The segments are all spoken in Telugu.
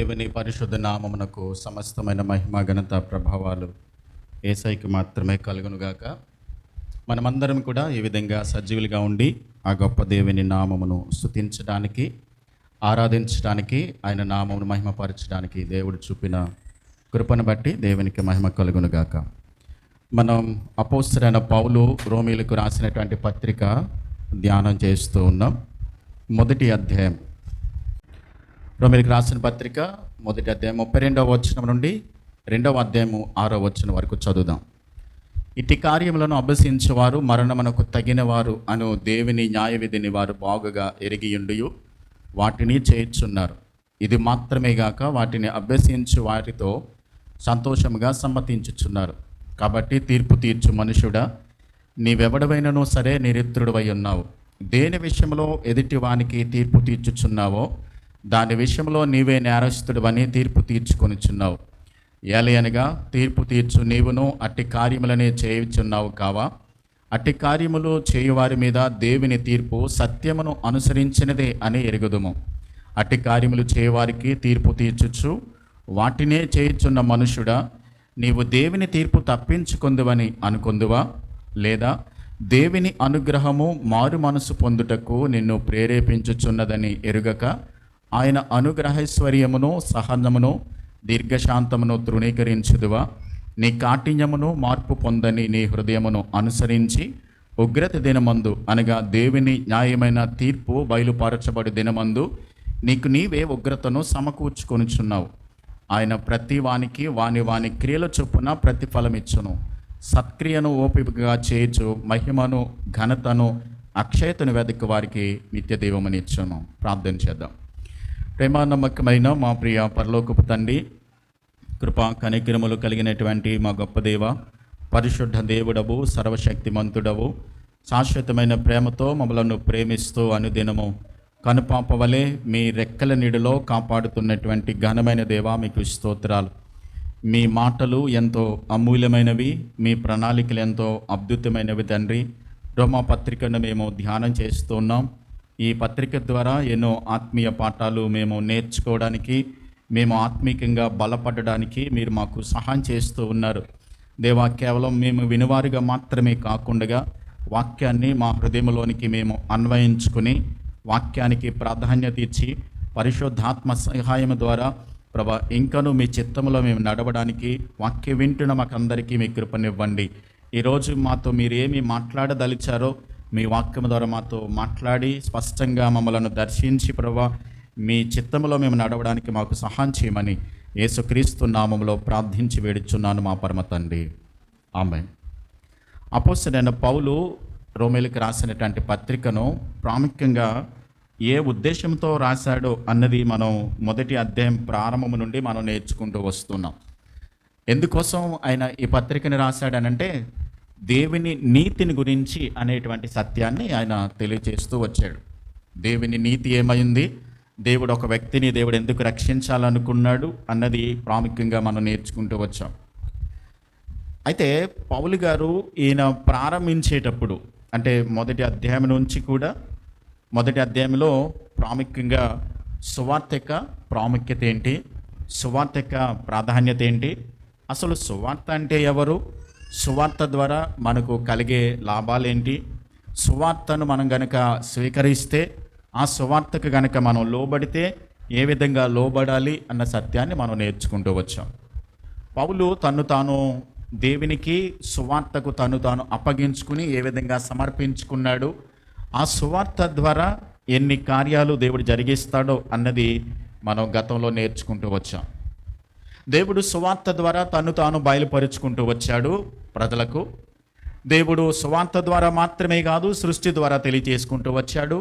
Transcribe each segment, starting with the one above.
దేవుని పరిశుద్ధ నామమునకు సమస్తమైన మహిమ ఘనత ప్రభావాలు యేసయ్యకి మాత్రమే కలుగునుగాక. మనమందరం కూడా ఈ విధంగా సజీవులుగా ఉండి ఆ గొప్ప దేవుని నామమును స్తుతించడానికి, ఆరాధించడానికి, ఆయన నామమును మహిమపరచడానికి దేవుడు చూపిన కృపను బట్టి దేవునికి మహిమ కలుగునుగాక. మనం అపోస్తలుడైన పౌలు రోమీయులకు రాసినటువంటి పత్రిక ధ్యానం చేస్తూ ఉన్నాం. మొదటి అధ్యాయం, రోమీయులకు రాసిన పత్రిక మొదటి అధ్యాయం 32వ వచనం నుండి 2వ అధ్యాయము 6వ వచనం వరకు చదువుదాం. ఇట్టి కార్యములను అభ్యసించేవారు మరణమునకు తగినవారు అను దేవుని న్యాయ విధిని వారు బాగుగా ఎరిగియుండియు వాటిని చేయుచున్నారు. ఇది మాత్రమే గాక వాటిని అభ్యసించు వారితో సంతోషముగా సమ్మతించుచున్నారు. కాబట్టి తీర్పు తీర్చు మనుషుడా, నీవెవడవైనను సరే నిరిత్రుడవై ఉన్నావు. దేని విషయంలో ఎదుటి వానికి తీర్పు తీర్చుచున్నావో దాని విషయంలో నీవే నేరస్తుడవని తీర్పు తీర్చుకొనిచున్నావు. ఏలయనగా తీర్పు తీర్చు నీవును అట్టి కార్యములనే చేయుచున్నావు కావా? అట్టి కార్యములు చేయువారి మీద దేవుని తీర్పు సత్యమును అనుసరించినదే అని ఎరుగుదుము. అట్టి కార్యములు చేయువారికి తీర్పు తీర్చుచు వాటినే చేయుచున్న మనుషుడా, నీవు దేవుని తీర్పు తప్పించుకొందువని అనుకొందువా? లేదా దేవుని అనుగ్రహము మారు మనసు పొందుటకు నిన్ను ప్రేరేపించుచున్నదని ఎరుగక ఆయన అనుగ్రహైశ్వర్యమును సహనమును దీర్ఘశాంతమును తృణీకరించుదువా? నీ కాఠిన్యమును మార్పు పొందని నీ హృదయమును అనుసరించి ఉగ్రత దినమందు అనగా దేవుని న్యాయమైన తీర్పు బయలుపరచబడి దినమందు నీకు నీవే ఉగ్రతను సమకూర్చుకొనుచున్నావు. ఆయన ప్రతి వానికి వాని క్రియల చొప్పున ప్రతిఫలమిచ్చును. సత్క్రియను ఓపికగా చేయుచు మహిమను ఘనతను అక్షయతను వెదకు వారికి నిత్య దీవమునిచ్చును. ప్రార్థన చేద్దాం. ప్రేమ నమ్మకమైన మా ప్రియ పరలోకపు తండ్రి, కృపా కనికరములు కలిగినటువంటి మా గొప్ప దేవ, పరిశుద్ధ దేవుడవు, సర్వశక్తిమంతుడవు, శాశ్వతమైన ప్రేమతో మమ్మలను ప్రేమిస్తూ అనుదినము కనుపాప వలె మీ రెక్కల నీడలో కాపాడుతున్నటువంటి ఘనమైన దేవ, మీకు స్తోత్రాలు. మీ మాటలు ఎంతో అమూల్యమైనవి, మీ ప్రణాళికలు ఎంతో అద్భుతమైనవి తండ్రి. రోమా పత్రికను మేము ధ్యానం చేస్తున్నాం. ఈ పత్రిక ద్వారా ఎన్నో ఆత్మీయ పాఠాలు మేము నేర్చుకోవడానికి, మేము ఆత్మీయంగా బలపడడానికి మీరు మాకు సహాయం చేస్తూ ఉన్నారు దేవా. కేవలం మేము వినువారిగా మాత్రమే కాకుండా వాక్యాన్ని మా హృదయంలోనికి మేము అన్వయించుకుని వాక్యానికి ప్రాధాన్యత ఇచ్చి పరిశుద్ధాత్మ సహాయం ద్వారా ప్రభా ఇంకనూ మీ చిత్తంలో మేము నడవడానికి వాక్య వింటున్న మాకందరికీ మీ కృపనివ్వండి. ఈరోజు మాతో మీరు ఏమి మాట్లాడదలిచారో మీ వాక్యం ద్వారా మాతో మాట్లాడి స్పష్టంగా మమ్మలను దర్శించి ప్రభా మీ చిత్తంలో మేము నడవడానికి మాకు సహాయం చేయమని యేసుక్రీస్తు నామములో ప్రార్థించి వేడుచున్నాను మా పరమ తండ్రి, ఆమేన్. అపోస్తలుడైన పౌలు రోమీయులకు రాసినటువంటి పత్రికను ప్రాముఖ్యంగా ఏ ఉద్దేశంతో రాశాడో అన్నది మనం మొదటి అధ్యాయం ప్రారంభం నుండి మనం నేర్చుకుంటూ వస్తున్నాం. ఎందుకోసం ఆయన ఈ పత్రికని రాశాడనంటే దేవుని నీతిని గురించి అనేటువంటి సత్యాన్ని ఆయన తెలియజేస్తూ వచ్చాడు. దేవుని నీతి ఏమైంది, దేవుడు ఒక వ్యక్తిని దేవుడు ఎందుకు రక్షించాలనుకున్నాడు అన్నది ప్రాముఖ్యంగా మనం నేర్చుకుంటూ వచ్చాం. అయితే పౌలు గారు ఈయన ప్రారంభించేటప్పుడు అంటే మొదటి అధ్యాయం నుంచి కూడా మొదటి అధ్యాయంలో ప్రాముఖ్యంగా సువార్త యొక్క ప్రాముఖ్యత ఏంటి, సువార్త యొక్క ప్రాధాన్యత ఏంటి, అసలు సువార్త అంటే ఎవరు, సువార్త ద్వారా మనకు కలిగే లాభాలేంటి, సువార్తను మనం గనక స్వీకరిస్తే ఆ సువార్తకు గనక మనం లోబడితే ఏ విధంగా లోబడాలి అన్న సత్యాన్ని మనం నేర్చుకుంటూ వచ్చాం. పౌలు తను తాను దేవునికి సువార్తకు తను తాను అప్పగించుకుని ఏ విధంగా సమర్పించుకున్నాడు, ఆ సువార్త ద్వారా ఎన్ని కార్యాలు దేవుడు జరిగిస్తాడో అన్నది మనం గతంలో నేర్చుకుంటూ వచ్చాం. దేవుడు సువార్త ద్వారా తను తాను బయలుపరుచుకుంటూ వచ్చాడు ప్రజలకు. దేవుడు సువార్త ద్వారా మాత్రమే కాదు, సృష్టి ద్వారా తెలియజేసుకుంటూ వచ్చాడు.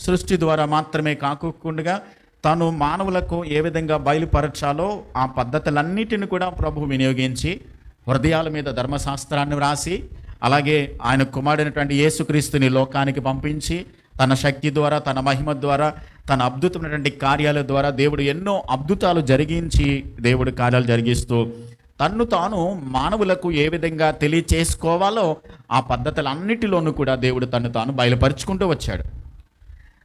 సృష్టి ద్వారా మాత్రమే కాకుండా తాను మానవులకు ఏ విధంగా బయలుపరచాలో ఆ పద్ధతులన్నిటిని కూడా ప్రభు వినియోగించి హృదయాల మీద ధర్మశాస్త్రాన్ని వ్రాసి, అలాగే ఆయన కుమారుడైనటువంటి యేసుక్రీస్తుని లోకానికి పంపించి తన శక్తి ద్వారా, తన మహిమ ద్వారా, తన అద్భుతమైనటువంటి కార్యాల ద్వారా దేవుడు ఎన్నో అద్భుతాలు జరిగించి దేవుడు కార్యాలు జరిగిస్తూ తన్ను తాను మానవులకు ఏ విధంగా తెలియచేసుకోవాలో ఆ పద్ధతులన్నిటిలోనూ కూడా దేవుడు తన్ను తాను బయలుపరుచుకుంటూ వచ్చాడు.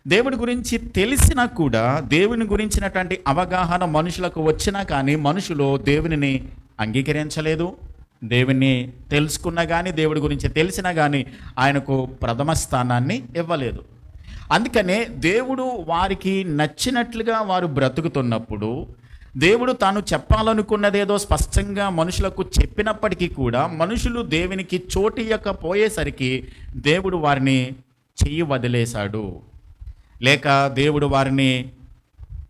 దేవుడి గురించి తెలిసినా కూడా దేవుని గురించినటువంటి అవగాహన మనుషులకు వచ్చినా కానీ మనుషులు దేవునిని అంగీకరించలేదు. దేవుని తెలుసుకున్నా కానీ, దేవుడి గురించి తెలిసినా కానీ ఆయనకు ప్రథమ స్థానాన్ని ఇవ్వలేదు. అందుకనే దేవుడు వారికి నచ్చినట్లుగా వారు బ్రతుకుతున్నప్పుడు, దేవుడు తాను చెప్పాలనుకున్నదేదో స్పష్టంగా మనుషులకు చెప్పినప్పటికీ కూడా మనుషులు దేవునికి చోటు ఇవ్వకపోయేసరికి దేవుడు వారిని చెయ్యి వదిలేశాడు. లేక దేవుడు వారిని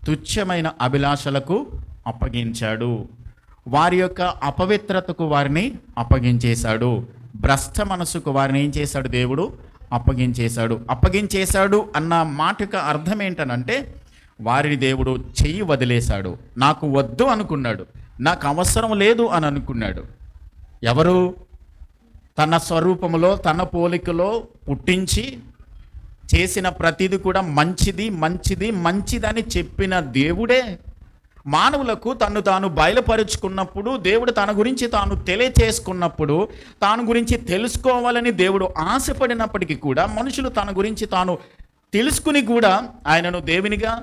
తుచ్చమైన అభిలాషలకు అప్పగించాడు. వారి యొక్క అపవిత్రతకు వారిని అప్పగించేశాడు. భ్రష్ట మనసుకు వారిని ఏం చేశాడు? దేవుడు అప్పగించేశాడు అన్న మాటకు అర్థం ఏంటనంటే, వారిని దేవుడు చెయ్యి వదిలేశాడు. నాకు వద్దు అనుకున్నాడు, నాకు అవసరం లేదు అని అనుకున్నాడు. ఎవరు? తన స్వరూపములో తన పోలికలో పుట్టించి చేసిన ప్రతిది కూడా మంచిదని చెప్పిన దేవుడే మానవులకు తను తాను బయలుపరుచుకున్నప్పుడు, దేవుడు తన గురించి తాను తెలియచేసుకున్నప్పుడు, తాను గురించి తెలుసుకోవాలని దేవుడు ఆశపడినప్పటికీ కూడా మనుషులు తన గురించి తాను తెలుసుకుని కూడా ఆయనను దేవునిగా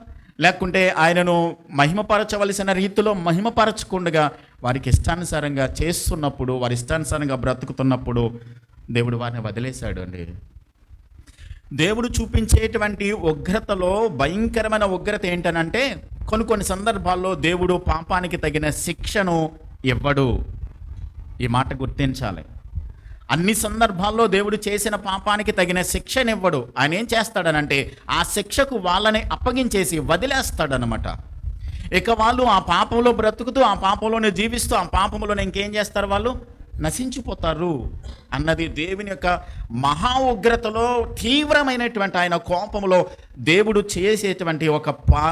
లేకుంటే ఆయనను మహిమపరచవలసిన రీతిలో మహిమపరచకుండా వారికి ఇష్టానుసారంగా చేస్తున్నప్పుడు, వారి ఇష్టానుసారంగా బ్రతుకుతున్నప్పుడు దేవుడు వారిని వదిలేశాడు అండి. దేవుడు చూపించేటువంటి ఉగ్రతలో భయంకరమైన ఉగ్రత ఏంటనంటే, కొన్ని సందర్భాల్లో దేవుడు పాపానికి తగిన శిక్షను ఇవ్వడు. ఈ మాట గుర్తించాలి. అన్ని సందర్భాల్లో దేవుడు చేసిన పాపానికి తగిన శిక్షనివ్వడు. ఆయన ఏం చేస్తాడనంటే ఆ శిక్షకు వాళ్ళని అప్పగించేసి వదిలేస్తాడనమాట. ఇక వాళ్ళు ఆ పాపంలో బ్రతుకుతూ, ఆ పాపంలోనే జీవిస్తూ, ఆ పాపంలోనే ఇంకేం చేస్తారు? వాళ్ళు నశించిపోతారు అన్నది దేవుని యొక్క మహా ఉగ్రతలో, తీవ్రమైనటువంటి ఆయన కోపంలో దేవుడు చేసేటువంటి ఒక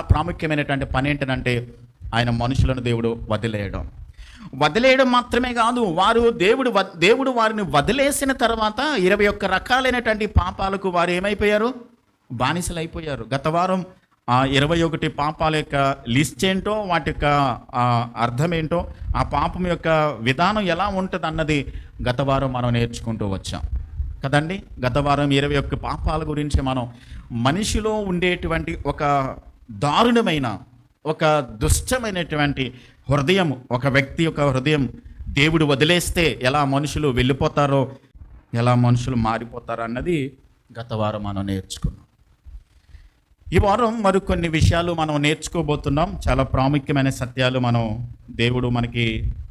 ప్రాముఖ్యమైనటువంటి పని ఏంటంటే, ఆయన మనుషులను దేవుడు వదిలేయడం మాత్రమే కాదు, దేవుడు వారిని వదిలేసిన తర్వాత 21 రకాలైనటువంటి పాపాలకు వారు ఏమైపోయారు? బానిసలు అయిపోయారు. గత వారం 21 పాపాల యొక్క లిస్ట్ ఏంటో, వాటి యొక్క అర్థం ఏంటో, ఆ పాపం యొక్క విధానం ఎలా ఉంటుంది అన్నది గత వారం మనం నేర్చుకుంటూ వచ్చాం కదండి. గత వారం 21 పాపాల గురించి మనం మనిషిలో ఉండేటువంటి ఒక దారుణమైన, ఒక దుష్టమైనటువంటి హృదయం, ఒక వ్యక్తి యొక్క హృదయం దేవుడు వదిలేస్తే ఎలా మనుషులు వెళ్ళిపోతారో, ఎలా మనుషులు మారిపోతారో అన్నది గత వారం మనం నేర్చుకున్నాం. ఈ వారం మరికొన్ని విషయాలు మనం నేర్చుకోబోతున్నాం. చాలా ప్రాముఖ్యమైన సత్యాలు దేవుడు మనకి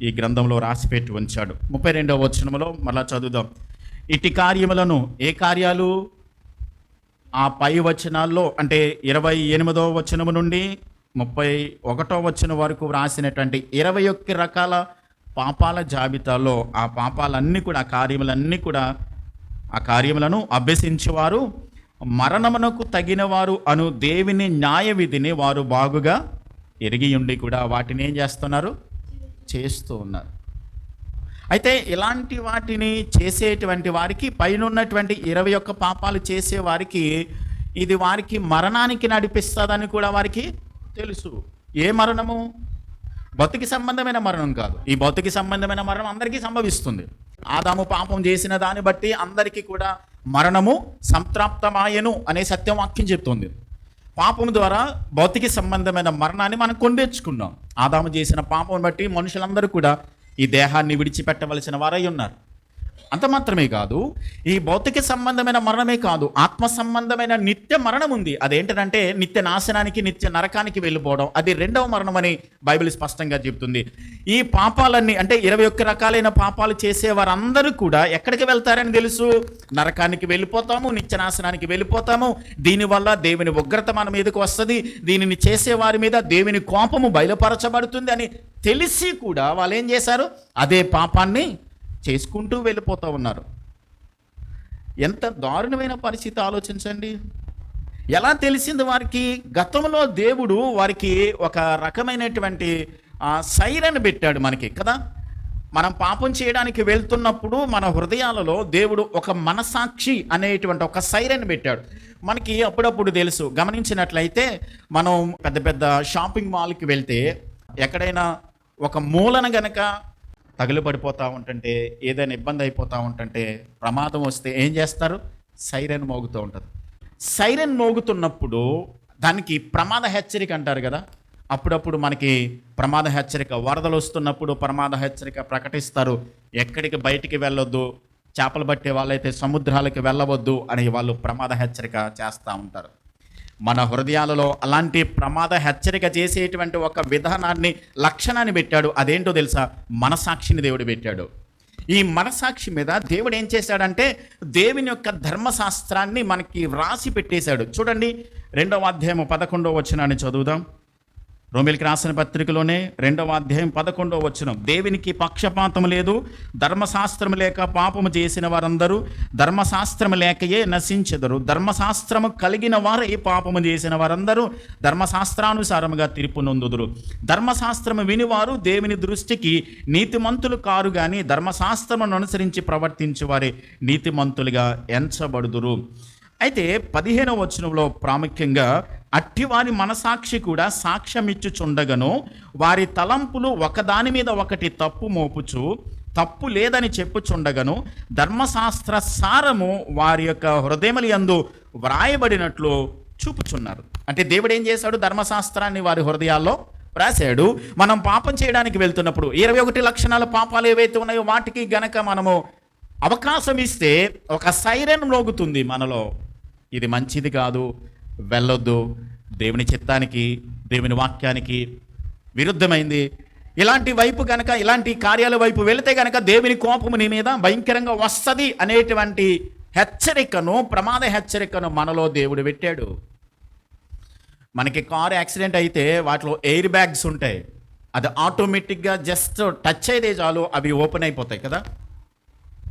ఈ గ్రంథంలో రాసిపెట్టి ఉంచాడు. 32వ వచనంలో మళ్ళా చదువుదాం. ఇటు కార్యములను, ఏ కార్యాలు? ఆ పై వచనాల్లో అంటే 28వ వచనము నుండి 31వ వచనం వరకు రాసినటువంటి 21 రకాల పాపాల జాబితాలో ఆ పాపాలన్నీ కూడా, ఆ కార్యములను అభ్యసించేవారు మరణమునకు తగినవారు అను దేవుని న్యాయ విధిని వారు బాగుగా ఎరిగి ఉండి కూడా వాటిని ఏం చేస్తూ ఉన్నారు. అయితే ఇలాంటి వాటిని చేసేటువంటి వారికి, పైన ఉన్నటువంటి 21 పాపాలు చేసే వారికి ఇది వారికి మరణానికి నడిపిస్తుందని కూడా వారికి తెలుసు. ఏ మరణము? భౌతిక సంబంధమైన మరణం కాదు. ఈ భౌతిక సంబంధమైన మరణం అందరికీ సంభవిస్తుంది. ఆదాము పాపం చేసిన దాన్ని బట్టి అందరికీ కూడా మరణము సంప్రాప్తమాయను అనే సత్యవాక్యం చెప్తుంది. పాపం ద్వారా భౌతిక సంబంధమైన మరణాన్ని మనం కొండెచ్చుకున్నాం. ఆదాము చేసిన పాపం బట్టి మనుషులందరూ కూడా ఈ దేహాన్ని విడిచిపెట్టవలసిన వారై ఉన్నారు. అంత మాత్రమే కాదు, ఈ భౌతిక సంబంధమైన మరణమే కాదు, ఆత్మ సంబంధమైన నిత్య మరణం ఉంది. అదేంటంటే నిత్య నాశనానికి, నిత్య నరకానికి వెళ్ళిపోవడం. అది 2వ మరణం అని బైబిల్ స్పష్టంగా చెప్తుంది. ఈ పాపాలన్నీ అంటే 21 రకాలైన పాపాలు చేసే వారందరూ కూడా ఎక్కడికి వెళ్తారని తెలుసు? నరకానికి వెళ్ళిపోతాము, నిత్య నాశనానికి వెళ్ళిపోతాము. దీనివల్ల దేవుని ఉగ్రత మన మీదకు వస్తుంది, దీనిని చేసే వారి మీద దేవుని కోపము బయలుపరచబడుతుంది అని తెలిసి కూడా వాళ్ళు ఏం చేశారు? అదే పాపాన్ని చేసుకుంటూ వెళ్ళిపోతూ ఉన్నారు. ఎంత దారుణమైన పరిస్థితి ఆలోచించండి. ఎలా తెలిసింది వారికి? గతంలో దేవుడు వారికి ఒక రకమైనటువంటి సైరన్ పెట్టాడు మనకి కదా. మనం పాపం చేయడానికి వెళ్తున్నప్పుడు మన హృదయాలలో దేవుడు ఒక మనసాక్షి అనేటువంటి ఒక సైరన్ పెట్టాడు మనకి. అప్పుడప్పుడు తెలుసు, గమనించినట్లయితే మనం పెద్ద పెద్ద షాపింగ్ మాల్కి వెళ్తే ఎక్కడైనా ఒక మూలన గనక తగులు పడిపోతూ ఉంటుంటే, ఏదైనా ఇబ్బంది అయిపోతూ ఉంటుంటే, ప్రమాదం వస్తే ఏం చేస్తారు? సైరన్ మోగుతూ ఉంటుంది. సైరన్ మోగుతున్నప్పుడు దానికి ప్రమాద హెచ్చరిక అంటారు కదా. అప్పుడప్పుడు మనకి ప్రమాద హెచ్చరిక, వరదలు వస్తున్నప్పుడు ప్రమాద హెచ్చరిక ప్రకటిస్తారు. ఎక్కడికి బయటికి వెళ్ళొద్దు, చేపలు పట్టే వాళ్ళైతే సముద్రాలకి వెళ్ళవద్దు అని వాళ్ళు ప్రమాద హెచ్చరిక చేస్తూ ఉంటారు. మన హృదయాలలో అలాంటి ప్రమాద హెచ్చరిక చేసేటువంటి ఒక విధానాన్ని, లక్షణాన్ని పెట్టాడు. అదేంటో తెలుసా? మనసాక్షిని దేవుడు పెట్టాడు. ఈ మనసాక్షి మీద దేవుడు ఏం చేశాడంటే దేవుని యొక్క ధర్మశాస్త్రాన్ని మనకి వ్రాసి పెట్టేశాడు. చూడండి, 2వ అధ్యాయం 11వ వచనాన్ని చదువుదాం. రోమీయులకు రాసిన పత్రికలోనే 2వ అధ్యాయం 11వ వచనం. దేవునికి పక్షపాతం లేదు, ధర్మశాస్త్రం లేక పాపము చేసిన వారందరూ ధర్మశాస్త్రం లేకయే నశించెదరు, ధర్మశాస్త్రము కలిగిన వారే పాపము చేసిన వారందరూ ధర్మశాస్త్రానుసారముగా తీర్పు నొందుదురు. ధర్మశాస్త్రము వినివారు దేవుని దృష్టికి నీతిమంతులు కారు గాని ధర్మశాస్త్రమును అనుసరించి ప్రవర్తించే వారే నీతిమంతులుగా ఎంచబడుదురు. అయితే 15వ వచనంలో ప్రాముఖ్యంగా అట్టివారి మనసాక్షి కూడా సాక్ష్యమిచ్చుచుండగను వారి తలంపులు ఒకదాని మీద ఒకటి తప్పు మోపుచు తప్పు లేదని చెప్పుచుండగను ధర్మశాస్త్ర సారము వారి యొక్క హృదయములందు వ్రాయబడినట్లు చూపుచున్నారు. అంటే దేవుడు ఏం చేశాడు? ధర్మశాస్త్రాన్ని వారి హృదయాల్లో రాశాడు. మనం పాపం చేయడానికి వెళ్తున్నప్పుడు 21 లక్షణాల పాపాలు ఏవైతే ఉన్నాయో వాటికి గనక మనము అవకాశం ఇస్తే ఒక సైరన్ మోగుతుంది మనలో. ఇది మంచిది కాదు, వెళ్ళొద్దు, దేవుని చిత్తానికి దేవుని వాక్యానికి విరుద్ధమైంది, ఇలాంటి వైపు కనుక ఇలాంటి కార్యాల వైపు వెళితే కనుక దేవుని కోపము నీ మీద భయంకరంగా వస్తుంది అనేటువంటి హెచ్చరికను, ప్రమాద హెచ్చరికను మనలో దేవుడు పెట్టాడు. మనకి కారు యాక్సిడెంట్ అయితే వాటిలో ఎయిర్ బ్యాగ్స్ ఉంటాయి. అది ఆటోమేటిక్గా జస్ట్ టచ్ అయితే చాలు అవి ఓపెన్ అయిపోతాయి కదా.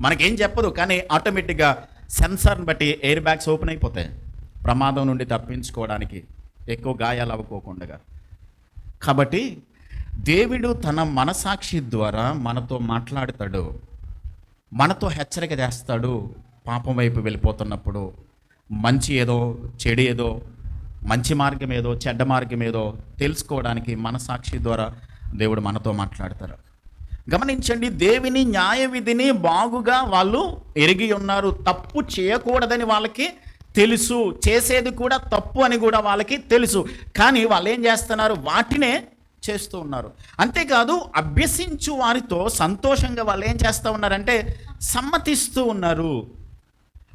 మనకేం చెప్పదు, కానీ ఆటోమేటిక్గా సెన్సార్ని బట్టి ఎయిర్ బ్యాగ్స్ ఓపెన్ అయిపోతాయి ప్రమాదం నుండి తప్పించుకోవడానికి, ఎక్కువ గాయాలు అవ్వకోకుండా. కాబట్టి దేవుడు తన మనసాక్షి ద్వారా మనతో మాట్లాడతాడు, మనతో హెచ్చరిక చేస్తాడు. పాపం వైపు వెళ్ళిపోతున్నప్పుడు మంచి ఏదో చెడు ఏదో, మంచి మార్గం ఏదో చెడ్డ మార్గం ఏదో తెలుసుకోవడానికి మనసాక్షి ద్వారా దేవుడు మనతో మాట్లాడతారు. గమనించండి, దేవుని న్యాయ విధిని బాగుగా వాళ్ళు ఎరిగి ఉన్నారు. తప్పు చేయకూడదని వాళ్ళకి తెలుసు, చేసేది కూడా తప్పు అని కూడా వాళ్ళకి తెలుసు. కానీ వాళ్ళు ఏం చేస్తున్నారు? వాటినే చేస్తూ ఉన్నారు. అంతేకాదు, అభ్యసించు వారితో సంతోషంగా వాళ్ళు ఏం చేస్తూ ఉన్నారంటే సమ్మతిస్తూ ఉన్నారు.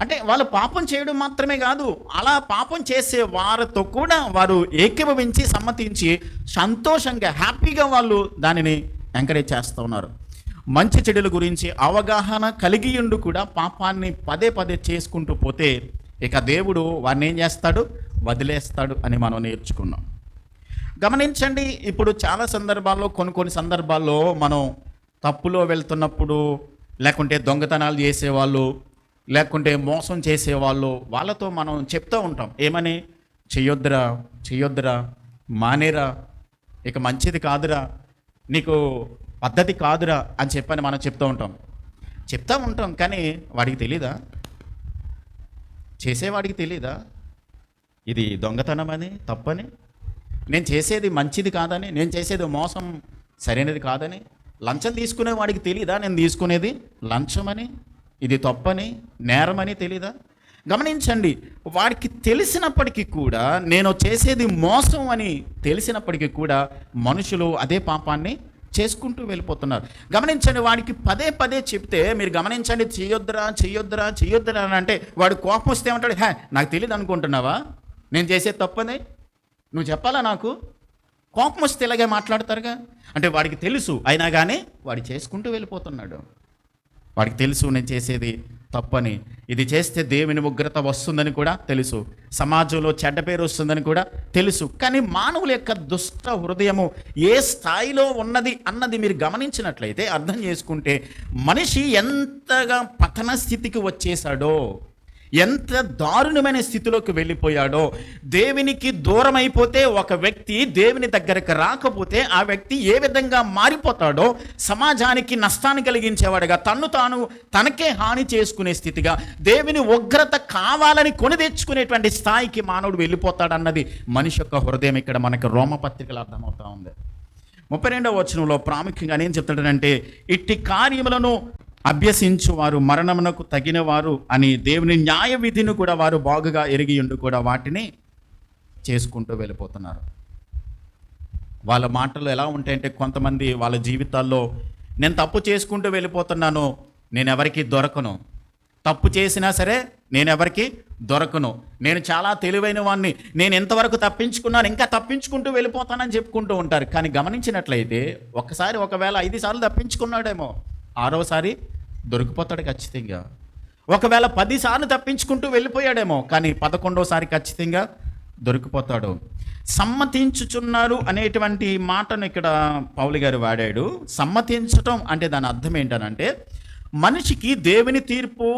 అంటే వాళ్ళు పాపం చేయడం మాత్రమే కాదు, అలా పాపం చేసే వారితో కూడా వారు ఏకీభవించి సమ్మతించి సంతోషంగా హ్యాపీగా వాళ్ళు దానిని ఎంకరేజ్ చేస్తూ ఉన్నారు. మంచి చెడుల గురించి అవగాహన కలిగి ఉండి కూడా పాపాన్ని పదే పదే చేసుకుంటూ పోతే ఇక దేవుడు వారిని ఏం చేస్తాడు? వదిలేస్తాడు అని మనం నేర్చుకున్నాం. గమనించండి, ఇప్పుడు చాలా సందర్భాల్లో కొన్ని సందర్భాల్లో మనం తప్పులో వెళ్తున్నప్పుడు, లేకుంటే దొంగతనాలు చేసేవాళ్ళు, లేకుంటే మోసం చేసేవాళ్ళు, వాళ్ళతో మనం చెప్తూ ఉంటాం. ఏమని? చెయ్యొద్దురా, మానేరా, ఇక మంచిది కాదురా, నీకు పద్ధతి కాదురా అని చెప్పని మనం చెప్తూ ఉంటాం. కానీ వాడికి తెలీదా? చేసేవాడికి తెలీదా ఇది దొంగతనం అని, తప్పని, నేను చేసేది మంచిది కాదని, నేను చేసేది మోసం సరైనది కాదని? లంచం తీసుకునే వాడికి తెలీదా నేను తీసుకునేది లంచమని, ఇది తప్పని, నేరమని తెలీదా? గమనించండి, వాడికి తెలిసినప్పటికీ కూడా, నేను చేసేది మోసం అని తెలిసినప్పటికీ కూడా మనుషులు అదే పాపాన్ని చేసుకుంటూ వెళ్ళిపోతున్నారు. గమనించండి, వాడికి పదే పదే చెప్తే మీరు గమనించండి, చెయ్యొద్దురా అని అంటే వాడు కోపం వస్తే ఏమంటాడు? నాకు తెలియదు అనుకుంటున్నావా నేను చేసేది తప్పని? నువ్వు చెప్పాలా నాకు? కోపం వస్తే ఇలాగే మాట్లాడతారుగా. అంటే వాడికి తెలుసు, అయినా కానీ వాడు చేసుకుంటూ వెళ్ళిపోతున్నాడు. వాడికి తెలుసు నేను చేసేది తప్పని, ఇది చేస్తే దేవుని ఉగ్రత వస్తుందని కూడా తెలుసు, సమాజంలో చెడ్డ పేరు వస్తుందని కూడా తెలుసు. కానీ మానవుల యొక్క దుష్ట హృదయము ఏ స్థాయిలో ఉన్నది అన్నది మీరు గమనించినట్లయితే, అర్థం చేసుకుంటే, మనిషి ఎంతగా పతన స్థితికి వచ్చేసాడో, ఎంత దారుణమైన స్థితిలోకి వెళ్ళిపోయాడో. దేవునికి దూరం అయిపోతే ఒక వ్యక్తి, దేవుని దగ్గరకు రాకపోతే ఆ వ్యక్తి ఏ విధంగా మారిపోతాడో, సమాజానికి నష్టాన్ని కలిగించేవాడుగా, తనకే హాని చేసుకునే స్థితిగా, దేవుని ఉగ్రత కావాలని కొని తెచ్చుకునేటువంటి స్థాయికి మానవుడు వెళ్ళిపోతాడన్నది మనిషి యొక్క హృదయం ఇక్కడ మనకు రోమపత్రికలు అర్థమవుతా ఉంది. 32వ వచనంలో ప్రాముఖ్యంగా ఏం చెప్తాడంటే, ఇట్టి కార్యములను అభ్యసించువారు మరణమునకు తగినవారు అని దేవుని న్యాయ విధిని కూడా వారు బాగుగా ఎరిగి ఉండి కూడా వాటిని చేసుకుంటూ వెళ్ళిపోతున్నారు. వాళ్ళ మాటలు ఎలా ఉంటాయంటే, కొంతమంది వాళ్ళ జీవితాల్లో నేను తప్పు చేసుకుంటూ వెళ్ళిపోతున్నాను, నేను ఎవరికి దొరకను, తప్పు చేసినా సరే నేను ఎవరికి దొరకను, నేను చాలా తెలివైన వాడిని, నేను ఎంతవరకు తప్పించుకున్నాను, ఇంకా తప్పించుకుంటూ వెళ్ళిపోతానని చెప్పుకుంటూ ఉంటారు. కానీ గమనించినట్లయితే ఒకవేళ 5 సార్లు తప్పించుకున్నాడేమో, 6వసారి దొరికిపోతాడు ఖచ్చితంగా. ఒకవేళ 10 సార్లు తప్పించుకుంటూ వెళ్ళిపోయాడేమో, కానీ 11వసారి ఖచ్చితంగా దొరికిపోతాడు. సమ్మతించుచున్నారు అనేటువంటి మాటను ఇక్కడ పౌలు గారు వాడాడు. సమ్మతించటం అంటే దాని అర్థం ఏంటనంటే, మనిషికి దేవుని తీర్పు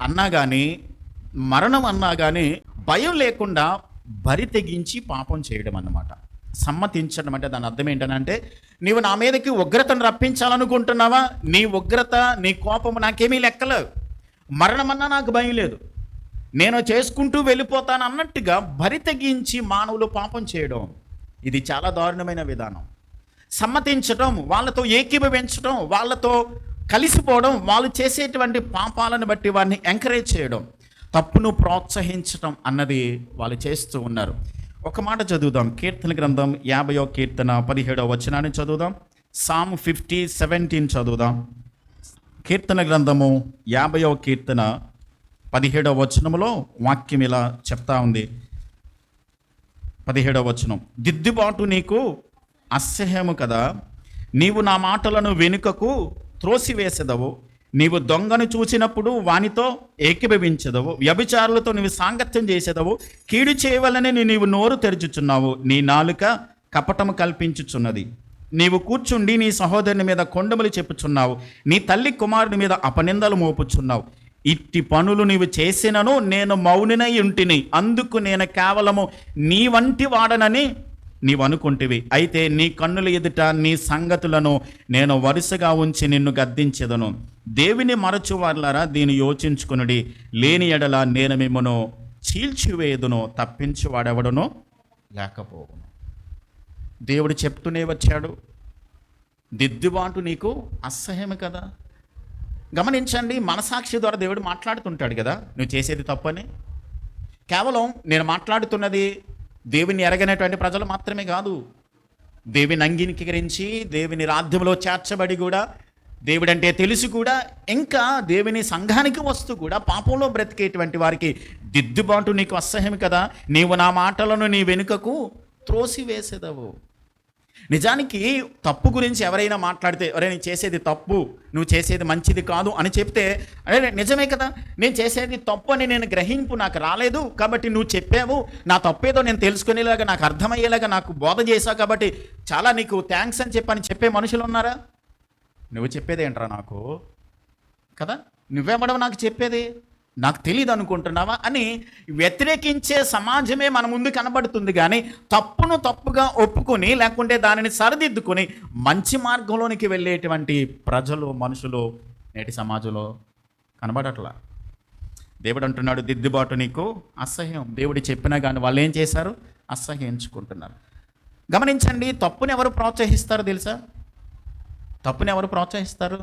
అన్నా కానీ, మరణం అన్నా కానీ భయం లేకుండా బరి తెగించి పాపం చేయడం అన్నమాట. సమ్మతించడం అంటే దాని అర్థం ఏంటనంటే, నీవు నా మీదకి ఉగ్రతను రప్పించాలనుకుంటున్నావా, నీ ఉగ్రత నీ కోపము నాకేమీ లెక్కలేదు, మరణమన్నా నాకు భయం లేదు, నేను చేసుకుంటూ వెళ్ళిపోతాను అన్నట్టుగా బరి తెగించి మానవులు పాపం చేయడం, ఇది చాలా దారుణమైన విధానం. సమ్మతించడం, వాళ్ళతో ఏకీభవించడం, వాళ్ళతో కలిసిపోవడం, వాళ్ళు చేసేటువంటి పాపాలను బట్టి వారిని ఎంకరేజ్ చేయడం, తప్పును ప్రోత్సహించడం అన్నది వాళ్ళు చేస్తూ ఉన్నారు. ఒక మాట చదువుదాం, కీర్తన గ్రంథం 50వ కీర్తన 17వ వచనాన్ని చదువుదాం. సామ్ 50:17 చదువుదాం. కీర్తన గ్రంథము 50వ కీర్తన 17వ వచనములో వాక్యం ఇలా చెప్తా ఉంది. 17వ వచనం, దిద్దుబాటు నీకు అసహ్యము కదా, నీవు నా మాటలను వెనుకకు త్రోసివేసెదవు, నీవు దొంగను చూసినప్పుడు వానితో ఏకీభవించదవు, వ్యభిచారులతో నీవు సాంగత్యం చేసేదవు, కీడు చేయవలని నీవు నోరు తెరుచుచున్నావు, నీ నాలుక కపటము కల్పించుచున్నది, నీవు కూర్చుండి నీ సహోదరుని మీద కొండములు చెప్పుచున్నావు, నీ తల్లి కుమారుని మీద అపనిందలు మోపుచున్నావు, ఇట్టి పనులు నీవు చేసినను నేను మౌనినై ఉంటిని, అందుకు నేను కేవలము నీ వంటి వాడనని నీవు అనుకుంటివి, అయితే నీ కన్నుల ఎదుట నీ సంగతులను నేను వరుసగా ఉంచి నిన్ను గద్దించెదను, దేవుని మరచు వారులారా దీన్ని యోచించుకునుడి, లేని ఎడల నేను మిమ్మను చీల్చివేయుదును, తప్పించి వాడెవడనో లేకపోవును. దేవుడు చెప్తూనే వచ్చాడు, దిద్దుబాటు నీకు అసహ్యమే కదా. గమనించండి, మనసాక్షి ద్వారా దేవుడు మాట్లాడుతుంటాడు కదా, నువ్వు చేసేది తప్పని. కేవలం నేను మాట్లాడుతున్నది దేవుని ఎరగనటువంటి ప్రజలు మాత్రమే కాదు, దేవుని అంగీకరించి దేవుని రాజ్యంలో చేర్చబడి కూడా, దేవుడంటే తెలిసి కూడా, ఇంకా దేవుని సంఘానికి వస్తూ కూడా పాపంలో బ్రతికేటువంటి వారికి దిద్దుబాటు నీకు అసహ్యం కదా, నీవు నా మాటలను నీ వెనుకకు త్రోసివేసేదవు. నిజానికి తప్పు గురించి ఎవరైనా మాట్లాడితే, ఎవరైనా చేసేది తప్పు, నువ్వు చేసేది మంచిది కాదు అని చెప్తే, అరే నిజమే కదా, నేను చేసేది తప్పు అని నేను గ్రహింపు నాకు రాలేదు కాబట్టి నువ్వు చెప్పావు, నా తప్పేదో నేను తెలుసుకునేలాగా, నాకు అర్థమయ్యేలాగా నాకు బోధ చేశావు కాబట్టి చాలా నీకు థ్యాంక్స్ అని చెప్పే మనుషులు ఉన్నారా? నువ్వు చెప్పేది ఏంట్రా నాకు కదా, నువ్వేమడవు నాకు చెప్పేది, నాకు తెలియదు అనుకుంటున్నావా అని వ్యతిరేకించే సమాజమే మన ముందు కనబడుతుంది. కానీ తప్పును తప్పుగా ఒప్పుకొని, లేకుంటే దానిని సరిదిద్దుకొని మంచి మార్గంలోనికి వెళ్ళేటువంటి ప్రజలు, మనుషులు నేటి సమాజంలో కనబడట్లా. దేవుడు అంటున్నాడు, దిద్దుబాటు నీకు అసహ్యం. దేవుడు చెప్పినా కానీ వాళ్ళు ఏం చేశారు? అసహ్యించుకుంటున్నారు. గమనించండి, తప్పుని ఎవరు ప్రోత్సహిస్తారో తెలుసా? తప్పుని ఎవరు ప్రోత్సహిస్తారు?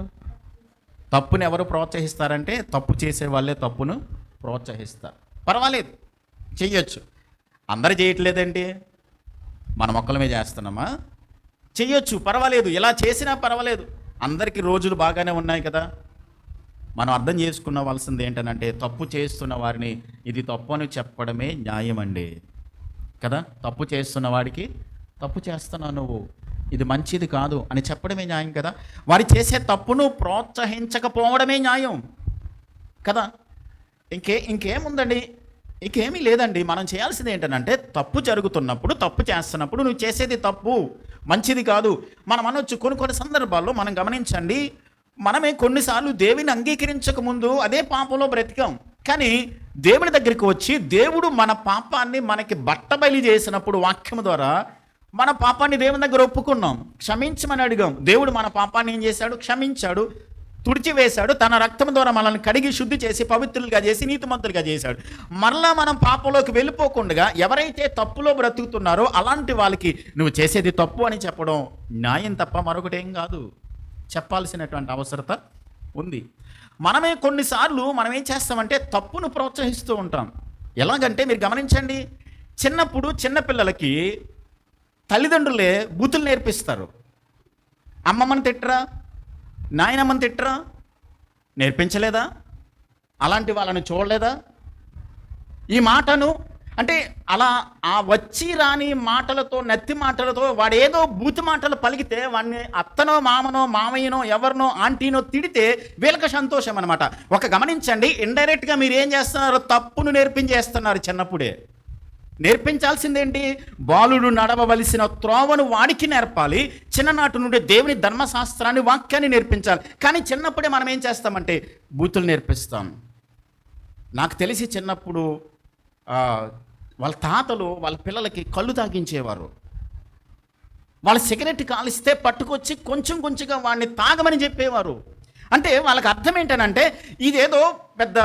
తప్పుని ఎవరు ప్రోత్సహిస్తారంటే తప్పు చేసే వాళ్ళే తప్పును ప్రోత్సహిస్తారు. పర్వాలేదు, చెయ్యొచ్చు. అందరూ చేయట్లేదండి, మనం ఒక్కలమే చేస్తున్నామా? చెయ్యొచ్చు, పర్వాలేదు, ఇలా చేసినా పర్వాలేదు, అందరికీ రోజులు బాగానే ఉన్నాయి కదా. మనం అర్థం చేసుకున్నవలసింది ఏంటనంటే, తప్పు చేస్తున్న వారిని ఇది తప్పు అని చెప్పడమే న్యాయం అండి కదా. తప్పు చేస్తున్న వాడికి తప్పు చేస్తున్నావు నువ్వు, ఇది మంచిది కాదు అని చెప్పడమే న్యాయం కదా. వారి చేసే తప్పును ప్రోత్సహించకపోవడమే న్యాయం కదా. ఇంకేముందండి, ఇంకేమీ లేదండి. మనం చేయాల్సింది ఏంటంటే, తప్పు జరుగుతున్నప్పుడు, తప్పు చేస్తున్నప్పుడు నువ్వు చేసేది తప్పు, మంచిది కాదు మనం అనొచ్చు. కొన్ని సందర్భాల్లో మనం గమనించండి, మనమే కొన్నిసార్లు దేవుని అంగీకరించక ముందు అదే పాపంలో బ్రతికాం. కానీ దేవుని దగ్గరికి వచ్చి దేవుడు మన పాపాన్ని మనకి బట్టబయలు చేసినప్పుడు వాక్యం ద్వారా మన పాపాన్ని దేవుని దగ్గర ఒప్పుకున్నాం, క్షమించమని అడిగాం. దేవుడు మన పాపాన్ని ఏం చేశాడు? క్షమించాడు, తుడిచివేశాడు. తన రక్తం ద్వారా మనల్ని కడిగి శుద్ధి చేసి పవిత్రులుగా చేసి నీతిమంతులుగా చేశాడు. మరలా మనం పాపంలోకి వెళ్ళిపోకుండా ఎవరైతే తప్పులో బ్రతుకుతున్నారో అలాంటి వాళ్ళకి నువ్వు చేసేది తప్పు అని చెప్పడం న్యాయం తప్ప మరొకటి ఏం కాదు. చెప్పాల్సినటువంటి అవసరత ఉంది. కొన్నిసార్లు మనం ఏం చేస్తామంటే తప్పును ప్రోత్సహిస్తూ ఉంటాం. ఎలాగంటే మీరు గమనించండి, చిన్నప్పుడు చిన్నపిల్లలకి తల్లిదండ్రులే బూతులు నేర్పిస్తారు. అమ్మమ్మని తిట్టరా, నాయనమ్మని తిట్టరా, నేర్పించలేదా? అలాంటి వాళ్ళని చూడలేదా? ఈ మాటను అంటే అలా ఆ వచ్చి రాని మాటలతో, నత్తి మాటలతో వాడు ఏదో బూతు మాటలు పలికితే వాడిని అత్తనో మామనో మామయ్యనో ఎవరినో ఆంటీనో తిడితే వీళ్ళకి సంతోషం అనమాట. గమనించండి, ఇండైరెక్ట్గా మీరు ఏం చేస్తున్నారు? తప్పును నేర్పించేస్తున్నారు. చిన్నప్పుడే నేర్పించాల్సిందేంటి? బాలుడు నడవవలసిన త్రోవను వాడికి నేర్పాలి. చిన్ననాటి నుండి దేవుని ధర్మశాస్త్రాన్ని, వాక్యాన్ని నేర్పించాలి. కానీ చిన్నప్పుడే మనం ఏం చేస్తామంటే బూతులు నేర్పిస్తాం. నాకు తెలిసి చిన్నప్పుడు వాళ్ళ తాతలు వాళ్ళ పిల్లలకి కళ్ళు తాగించేవారు. వాళ్ళు సిగరెట్ కాలిస్తే పట్టుకొచ్చి కొంచెం కొంచెంగా వాడిని తాగమని చెప్పేవారు. అంటే వాళ్ళకి అర్థం ఏంటనంటే ఇదేదో పెద్ద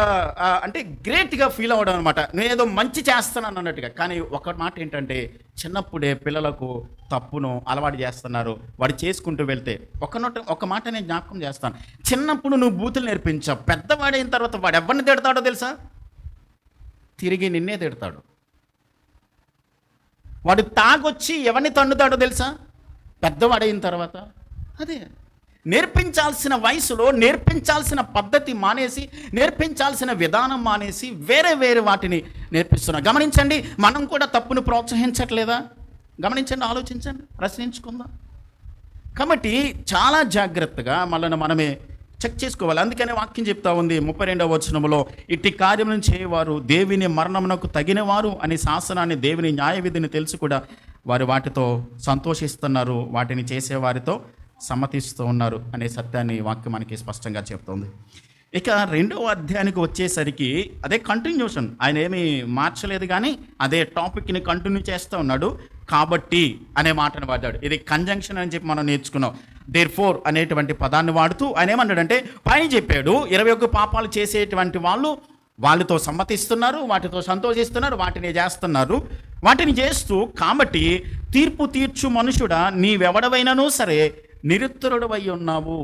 అంటే గ్రేట్గా ఫీల్ అవ్వడం అనమాట. నేనేదో మంచి చేస్తున్నాను అన్నట్టుగా. కానీ ఒక మాట ఏంటంటే చిన్నప్పుడే పిల్లలకు తప్పును అలవాటు చేస్తున్నారు. వాడు చేసుకుంటూ వెళ్తే ఒక మాట నేను జ్ఞాపకం చేస్తాను. చిన్నప్పుడు నువ్వు బూతులు నేర్పించావు, పెద్దవాడైన తర్వాత వాడు ఎవరిని తిడతాడో తెలుసా? తిరిగి నిన్నే తిడతాడు. వాడు తాగొచ్చి ఎవరిని తన్నుతాడో తెలుసా? పెద్దవాడైన తర్వాత. అదే నేర్పించాల్సిన వయసులో నేర్పించాల్సిన పద్ధతి మానేసి, నేర్పించాల్సిన విధానం మానేసి వేరే వేరే వాటిని నేర్పిస్తున్నా. గమనించండి, మనం కూడా తప్పును ప్రోత్సహించట్లేదా? గమనించండి, ఆలోచించండి, ప్రశ్నించుకుందాం. కాబట్టి చాలా జాగ్రత్తగా మనమే చెక్ చేసుకోవాలి. అందుకనే వాక్యం చెప్తా ఉంది 32వ వచనములో, ఇట్టి కార్యములను చేయవారు దేవుని మరణమునకు తగినవారు అని శాసనాన్ని, దేవుని న్యాయ విధిని తెలుసు కూడా వారు వాటితో సంతోషిస్తున్నారు, వాటిని చేసేవారితో సమ్మతిస్తూ ఉన్నారు అనే సత్యాన్ని వాక్యం మనకి స్పష్టంగా చెప్తుంది. ఇక 2వ అధ్యాయానికి వచ్చేసరికి అదే కంటిన్యూషన్. ఆయన ఏమీ మార్చలేదు, కానీ అదే టాపిక్ని కంటిన్యూ చేస్తూ ఉన్నాడు. కాబట్టి అనే మాటను వాడాడు. ఇది కంజంక్షన్ అని చెప్పి మనం నేర్చుకున్నాం. దేర్ ఫోర్ అనేటువంటి పదాన్ని వాడుతూ ఆయన ఏమన్నాడంటే, పైన చెప్పాడు 21 పాపాలు చేసేటువంటి వాళ్ళతో సమ్మతిస్తున్నారు, వాటితో సంతోషిస్తున్నారు, వాటిని చేస్తున్నారు. వాటిని చేస్తూ కాబట్టి తీర్పు తీర్చు మనుషుడా, నీవెవడవైనను సరే నిరుత్తరుడవై ఉన్నావు.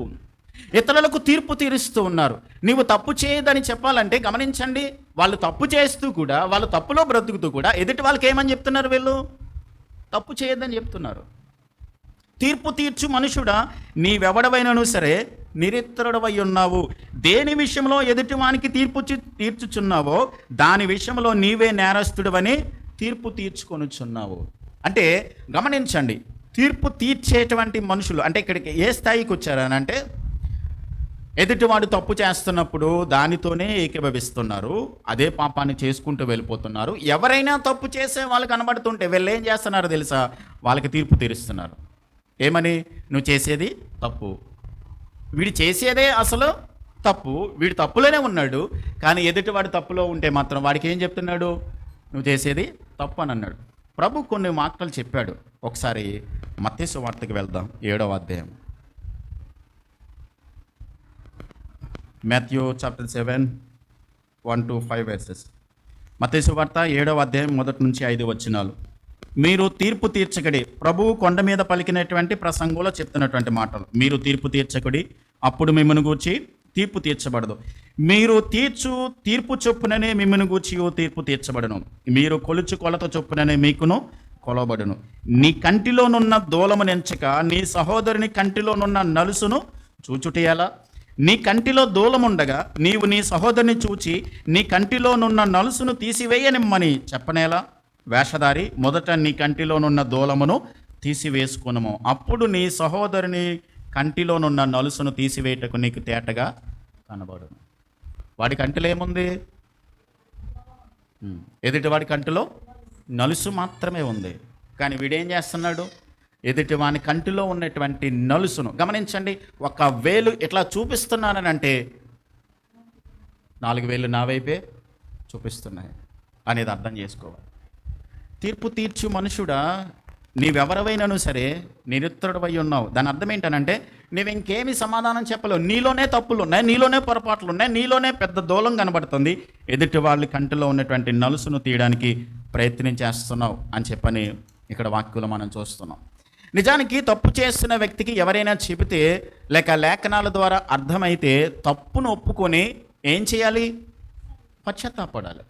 ఇతరులకు తీర్పు తీరుస్తూ ఉన్నారు. నీవు తప్పు చేయదని చెప్పాలంటే గమనించండి, వాళ్ళు తప్పు చేస్తూ కూడా, వాళ్ళు తప్పులో బ్రతుకుతూ కూడా ఎదుటి వాళ్ళకి ఏమని చెప్తున్నారు? వీళ్ళు తప్పు చేయొద్దని చెప్తున్నారు. తీర్పు తీర్చు మనుషుడా, నీవెవడవైనను సరే నిరుత్తరుడవై ఉన్నావు. దేని విషయంలో ఎదుటివానికి తీర్చుచున్నావో దాని విషయంలో నీవే నేరస్తుడవని తీర్పు తీర్చుకొనుచున్నావు. అంటే గమనించండి, తీర్పు తీర్చేటువంటి మనుషులు అంటే ఇక్కడికి ఏ స్థాయికి వచ్చారని అంటే, ఎదుటివాడు తప్పు చేస్తున్నప్పుడు దానితోనే ఏకీభవిస్తున్నారు, అదే పాపాన్ని చేసుకుంటూ వెళ్ళిపోతున్నారు. ఎవరైనా తప్పు చేసే వాళ్ళు కనబడుతుంటే వీళ్ళు ఏం చేస్తున్నారు తెలుసా? వాళ్ళకి తీర్పు తీరుస్తున్నారు. ఏమని? నువ్వు చేసేది తప్పు, వీడు చేసేదే అసలు తప్పు, వీడు తప్పులోనే ఉన్నాడు, కానీ ఎదుటివాడు తప్పులో ఉంటే మాత్రం వాడికి ఏం చెప్తున్నాడు? నువ్వు చేసేది తప్పు అని అన్నాడు. ప్రభు కొన్ని మాటలు చెప్పాడు. ఒకసారి మత్తయి సువార్తకి వెళ్దాం, 7వ అధ్యాయం. Matthew chapter 7 1-5 versus. మత్తయి సువార్త 7వ అధ్యాయం 1-5 వచనాలు. మీరు తీర్పు తీర్చకడి. ప్రభువు కొండ మీద పలికినటువంటి ప్రసంగంలో చెప్తున్నటువంటి మాటలు. మీరు తీర్పు తీర్చకడి, అప్పుడు మిమ్మల్ని గూర్చి తీర్పు తీర్చబడదు. మీరు తీర్పు చొప్పుననే మిమ్మల్ని గూర్చి తీర్పు తీర్చబడను. మీరు కొలుచు కొలత చొప్పుననే మీకును కొలబడును. నీ కంటిలోనున్న దూలము నెంచక నీ సహోదరుని కంటిలోనున్న నలుసును చూచుటేయాలా? నీ కంటిలో దూలముండగా నీవు నీ సహోదరుని చూచి నీ కంటిలోనున్న నలుసును తీసివేయనిమ్మని చెప్పనేలా? వేషధారి, మొదట నీ కంటిలోనున్న దూలమును తీసివేసుకునము, అప్పుడు నీ సహోదరుని కంటిలోనున్న నలుసును తీసివేయటకు నీకు తేటగా కనబడును. వాడి కంటిలో ఏముంది? ఎదుటివాడి కంటిలో నలుసు మాత్రమే ఉంది. కానీ వీడేం చేస్తున్నాడు? ఎదుటి వాని కంటిలో ఉన్నటువంటి నలుసును గమనించండి. ఒక వేలు ఇట్లా చూపిస్తున్నానని అంటే 4 వేలు నా వైపే చూపిస్తున్నాయి అనేది అర్థం చేసుకోవాలి. తీర్పు తీర్చు మనుషుడా, నీవెవరవైనాను సరే నిరుత్తరుడవై ఉన్నావు. దాని అర్థం ఏంటనంటే నువ్వు ఇంకేమి సమాధానం చెప్పలేవు. నీలోనే తప్పులు ఉన్నాయి, నీలోనే పొరపాట్లు ఉన్నాయి, నీలోనే పెద్ద దూలం కనబడుతుంది. ఎదుటి వాళ్ళ కంటిలో ఉన్నటువంటి నలుసును తీయడానికి ప్రయత్నం చేస్తున్నావు అని చెప్పని ఇక్కడ వాక్యంలో మనం చూస్తున్నాం. నిజానికి తప్పు చేస్తున్న వ్యక్తికి ఎవరైనా చెబితే లేక లేఖనాల ద్వారా అర్థమైతే తప్పును ఒప్పుకొని ఏం చేయాలి? పశ్చాత్తాపడాలి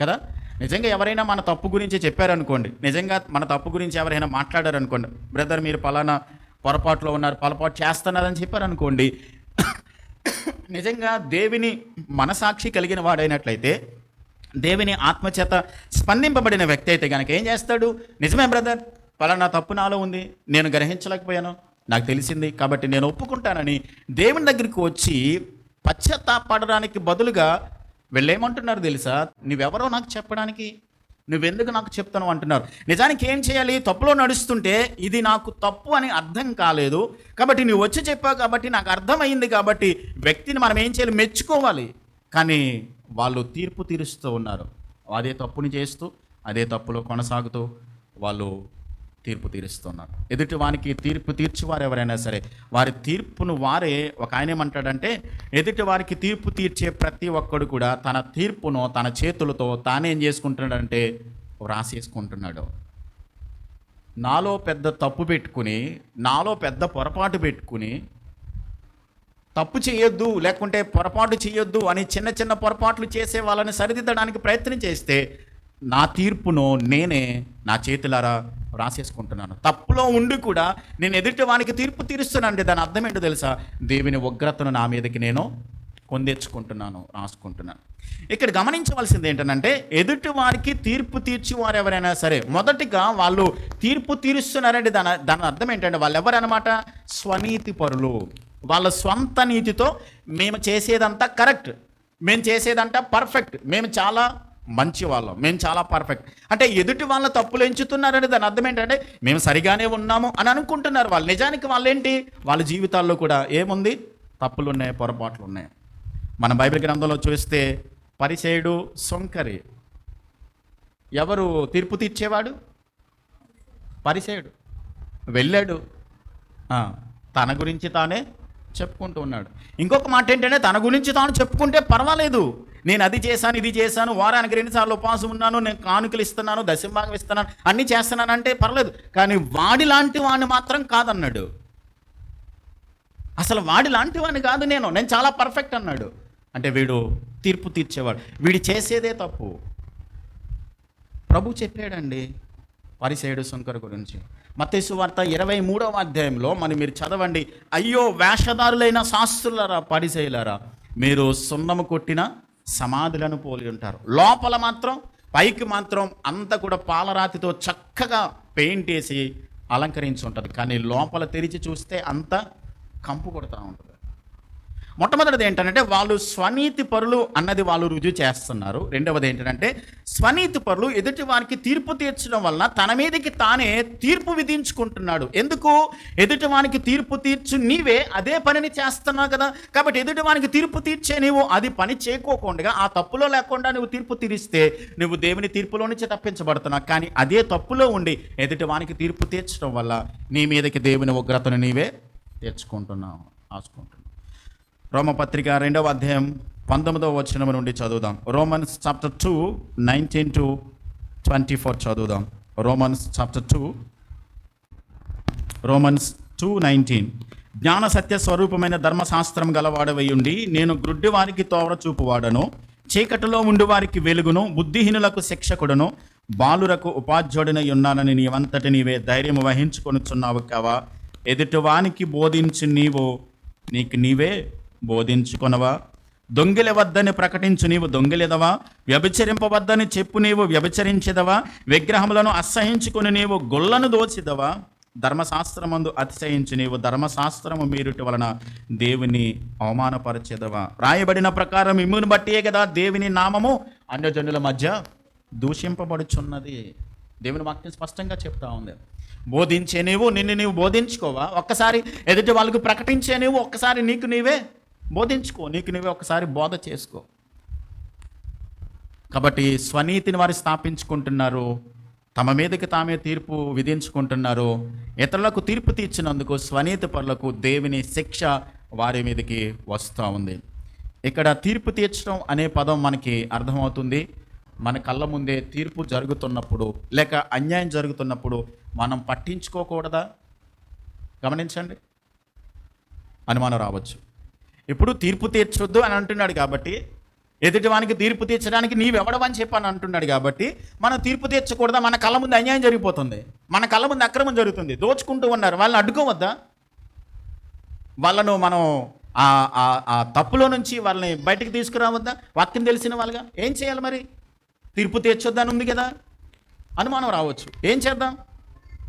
కదా. నిజంగా ఎవరైనా మన తప్పు గురించి చెప్పారనుకోండి, నిజంగా మన తప్పు గురించి ఎవరైనా మాట్లాడారనుకోండి, బ్రదర్ మీరు పలానా పొరపాటులో ఉన్నారు, పొరపాటు చేస్తున్నారని చెప్పారనుకోండి, నిజంగా దేవుని మనసాక్షి కలిగిన వాడైనట్లయితే, దేవుని ఆత్మచేత స్పందింపబడిన వ్యక్తి అయితే కనుక ఏం చేస్తాడు? నిజమే బ్రదర్, పలానా తప్పు నాలో ఉంది, నేను గ్రహించలేకపోయాను, నాకు తెలిసింది కాబట్టి నేను ఒప్పుకుంటానని దేవుని దగ్గరికి వచ్చి పశ్చాత్తాపడడానికి బదులుగా వీళ్ళేమంటున్నారు తెలుసా? నువ్వెవరో నాకు చెప్పడానికి, నువ్వెందుకు నాకు చెప్తాను అంటున్నారు. నిజానికి ఏం చేయాలి? తప్పులో నడుస్తుంటే ఇది నాకు తప్పు అని అర్థం కాలేదు కాబట్టి నువ్వు వచ్చి చెప్పావు కాబట్టి నాకు అర్థమైంది కాబట్టి వ్యక్తిని మనం ఏం చేయాలి? మెచ్చుకోవాలి. కానీ వాళ్ళు తీర్పు తీరుస్తూ ఉన్నారు, అదే తప్పుని చేస్తూ అదే తప్పులో కొనసాగుతూ వాళ్ళు తీర్పు తీరుస్తున్నారు. ఎదుటి వానికి తీర్పు తీర్చేవారు ఎవరైనా సరే వారి తీర్పును వారే, ఒక ఆయన ఏమంటాడంటే, ఎదుటి వారికి తీర్పు తీర్చే ప్రతి ఒక్కడు కూడా తన తీర్పును తన చేతులతో తానేం చేసుకుంటున్నాడంటే వ్రాసేసుకుంటున్నాడు. నాలో పెద్ద తప్పు పెట్టుకుని, నాలో పెద్ద పొరపాటు పెట్టుకుని, తప్పు చేయొద్దు లేకుంటే పొరపాటు చేయొద్దు అని చిన్న చిన్న పొరపాట్లు చేసే వాళ్ళని సరిదిద్దడానికి ప్రయత్నం చేస్తే నా తీర్పును నేనే నా చేతులారా రాసేసుకుంటున్నాను. తప్పులో ఉండి కూడా నేను ఎదుటి వానికి తీర్పు తీరుస్తున్నానండి. దాని అర్థం ఏంటో తెలుసా? దేవుని ఉగ్రతను నా మీదకి నేను కొందెచ్చుకుంటున్నాను, రాసుకుంటున్నాను. ఇక్కడ గమనించవలసింది ఏంటంటే, ఎదుటి వారికి తీర్పు తీర్చేవారు ఎవరైనా సరే మొదటిగా వాళ్ళు తీర్పు తీరుస్తున్నారండి. దాని అర్థం ఏంటంటే వాళ్ళు ఎవరన్నమాట? స్వనీతి పరులు. వాళ్ళ స్వంత నీతితో మేము చేసేదంతా కరెక్ట్, మేము చేసేదంతా పర్ఫెక్ట్, మేము చాలా మంచి వాళ్ళం, మేము చాలా పర్ఫెక్ట్ అంటే ఎదుటి వాళ్ళ తప్పులు ఎంచుతున్నారని దాని అర్థం ఏంటంటే మేము సరిగానే ఉన్నాము అని అనుకుంటున్నారు వాళ్ళు. నిజానికి వాళ్ళేంటి? వాళ్ళ జీవితాల్లో కూడా ఏముంది? తప్పులు ఉన్నాయి, పొరపాట్లు ఉన్నాయి. మన బైబిల్ గ్రంథంలో చూస్తే పరిసయ్యుడు, సొంకరి, ఎవరు తీర్పు తీర్చేవాడు? పరిసయ్యుడు. వెళ్ళాడు, తన గురించి తానే చెప్పుకుంటూ ఉన్నాడు. ఇంకొక మాట ఏంటంటే, తన గురించి తాను చెప్పుకుంటే పర్వాలేదు, నేను అది చేశాను, ఇది చేశాను, వారానికి 2 సార్లు ఉపవాసం ఉన్నాను, నేను కానుకలు ఇస్తున్నాను, దశంభాగం ఇస్తున్నాను, అన్నీ చేస్తున్నానంటే పర్లేదు. కానీ వాడి లాంటి వాడిని మాత్రం కాదన్నాడు. అసలు వాడి లాంటి వాడిని కాదు నేను చాలా పర్ఫెక్ట్ అన్నాడు. అంటే వీడు తీర్పు తీర్చేవాడు, వీడు చేసేదే తప్పు. ప్రభు చెప్పాడండి పరిసయ్యుడు, సొంకరు గురించి. మత్తయి సువార్త 23వ అధ్యాయంలో మీరు చదవండి. అయ్యో వేషధారులైన శాస్త్రులారా, పరిసయ్యులారా, మీరు సున్నము కొట్టిన సమాధులను పోలి ఉంటారు. లోపల మాత్రం, పైకి మాత్రం అంతా కూడా పాలరాతితో చక్కగా పెయింట్ వేసి అలంకరించి ఉంటుంది, కానీ లోపల తెరిచి చూస్తే అంతా కంపు కొడుతూ ఉంటుంది. మొట్టమొదటిది ఏంటంటే వాళ్ళు స్వనీతి పరులు అన్నది వాళ్ళు రుజువు చేస్తున్నారు. రెండవది ఏంటంటే స్వనీతి పరులు ఎదుటి వారికి తీర్పు తీర్చడం వలన తన మీదకి తానే తీర్పు విధించుకుంటున్నాడు. ఎందుకు? ఎదుటి వానికి తీర్పు తీర్చు నీవే అదే పనిని చేస్తున్నావు కదా, కాబట్టి ఎదుటి వానికి తీర్పు తీర్చే నీవు అది పని చేయకోకుండా ఆ తప్పులో లేకుండా నువ్వు తీర్పు తీరిస్తే నువ్వు దేవుని తీర్పులో నుంచి తప్పించబడుతున్నావు. కానీ అదే తప్పులో ఉండి ఎదుటి వానికి తీర్పు తీర్చడం వల్ల నీ మీదకి దేవుని ఉగ్రతను నీవే తెచ్చుకుంటున్నావు, ఆసుకుంటున్నావు. రోమపత్రిక 2వ అధ్యాయం 19వ వచనం నుండి చదువుదాం. రోమన్స్ చాప్టర్ 2 19 to 24 చదువుదాం. రోమన్స్ 2:19. జ్ఞాన సత్య స్వరూపమైన ధర్మశాస్త్రం గలవాడవై ఉండి నేను గ్రుడ్డి వారికి తోవ చూపువాడను, చీకటిలో ఉండి వారికి వెలుగును, బుద్ధిహీనులకు శిక్షకుడును, బాలురకు ఉపాధ్యాయుడనై ఉన్నానని నీవంతటి నీవే ధైర్యం వహించుకొనుచున్నావు కావా? ఎదుటివానికి బోధించు నీవు నీకు నీవే బోధించుకొనవా? దొంగిలవద్దని ప్రకటించు నీవు దొంగిలెదవా? వ్యభిచరింపవద్దని చెప్పు నీవు వ్యభిచరించెదవా? విగ్రహములను అసహించుకుని నీవు గొల్లను దోచిదవా? ధర్మశాస్త్రమందు అతిశయించు నీవు ధర్మశాస్త్రము మీరుటి వలన దేవుని అవమానపరచెదవా? రాయబడిన ప్రకారం మిమ్మును బట్టియే కదా దేవుని నామము అన్యజనుల మధ్య దూషింపబడుచున్నది. దేవుని వాక్యం స్పష్టంగా చెప్తా ఉంది. బోధించే నీవు నిన్ను నీవు బోధించుకోవా? ఒక్కసారి ఎదుటి వాళ్ళకు ప్రకటించే నీవు ఒక్కసారి నీకు నీవే బోధించుకో, నీకు నీవే ఒకసారి బోధ చేసుకో. కాబట్టి స్వనీతిని వారు స్థాపించుకుంటున్నారు, తమ మీదకి తామే తీర్పు విధించుకుంటున్నారు. ఇతరులకు తీర్పు తీర్చినందుకు స్వనీతి పరులకు దేవుని శిక్ష వారి మీదకి వస్తూ ఉంది. ఇక్కడ తీర్పు తీర్చడం అనే పదం మనకి అర్థమవుతుంది. మన కళ్ళ ముందే తీర్పు జరుగుతున్నప్పుడు లేక అన్యాయం జరుగుతున్నప్పుడు మనం పట్టించుకోకూడదా? గమనించండి, అనుమానం రావచ్చు. ఇప్పుడు తీర్పు తీర్చొద్దు అని అంటున్నాడు కాబట్టి, ఎదుటివానికి తీర్పు తీర్చడానికి నీవెవడవని చెప్పని అంటున్నాడు కాబట్టి, మనం తీర్పు తీర్చకూడదా? మన కళ్ళ ముందు అన్యాయం జరిగిపోతుంది, మన కళ్ళ ముందు అక్రమం జరుగుతుంది, దోచుకుంటూ ఉన్నారు, వాళ్ళని అడ్డుకోవద్దా? వాళ్ళను మనం ఆ తప్పులో నుంచి వాళ్ళని బయటికి తీసుకురావద్దా? వాక్యం తెలిసిన వాళ్ళగా ఏం చేయాలి మరి? తీర్పు తీర్చొద్దని ఉంది కదా, అనుమానం రావచ్చు. ఏం చేద్దాం?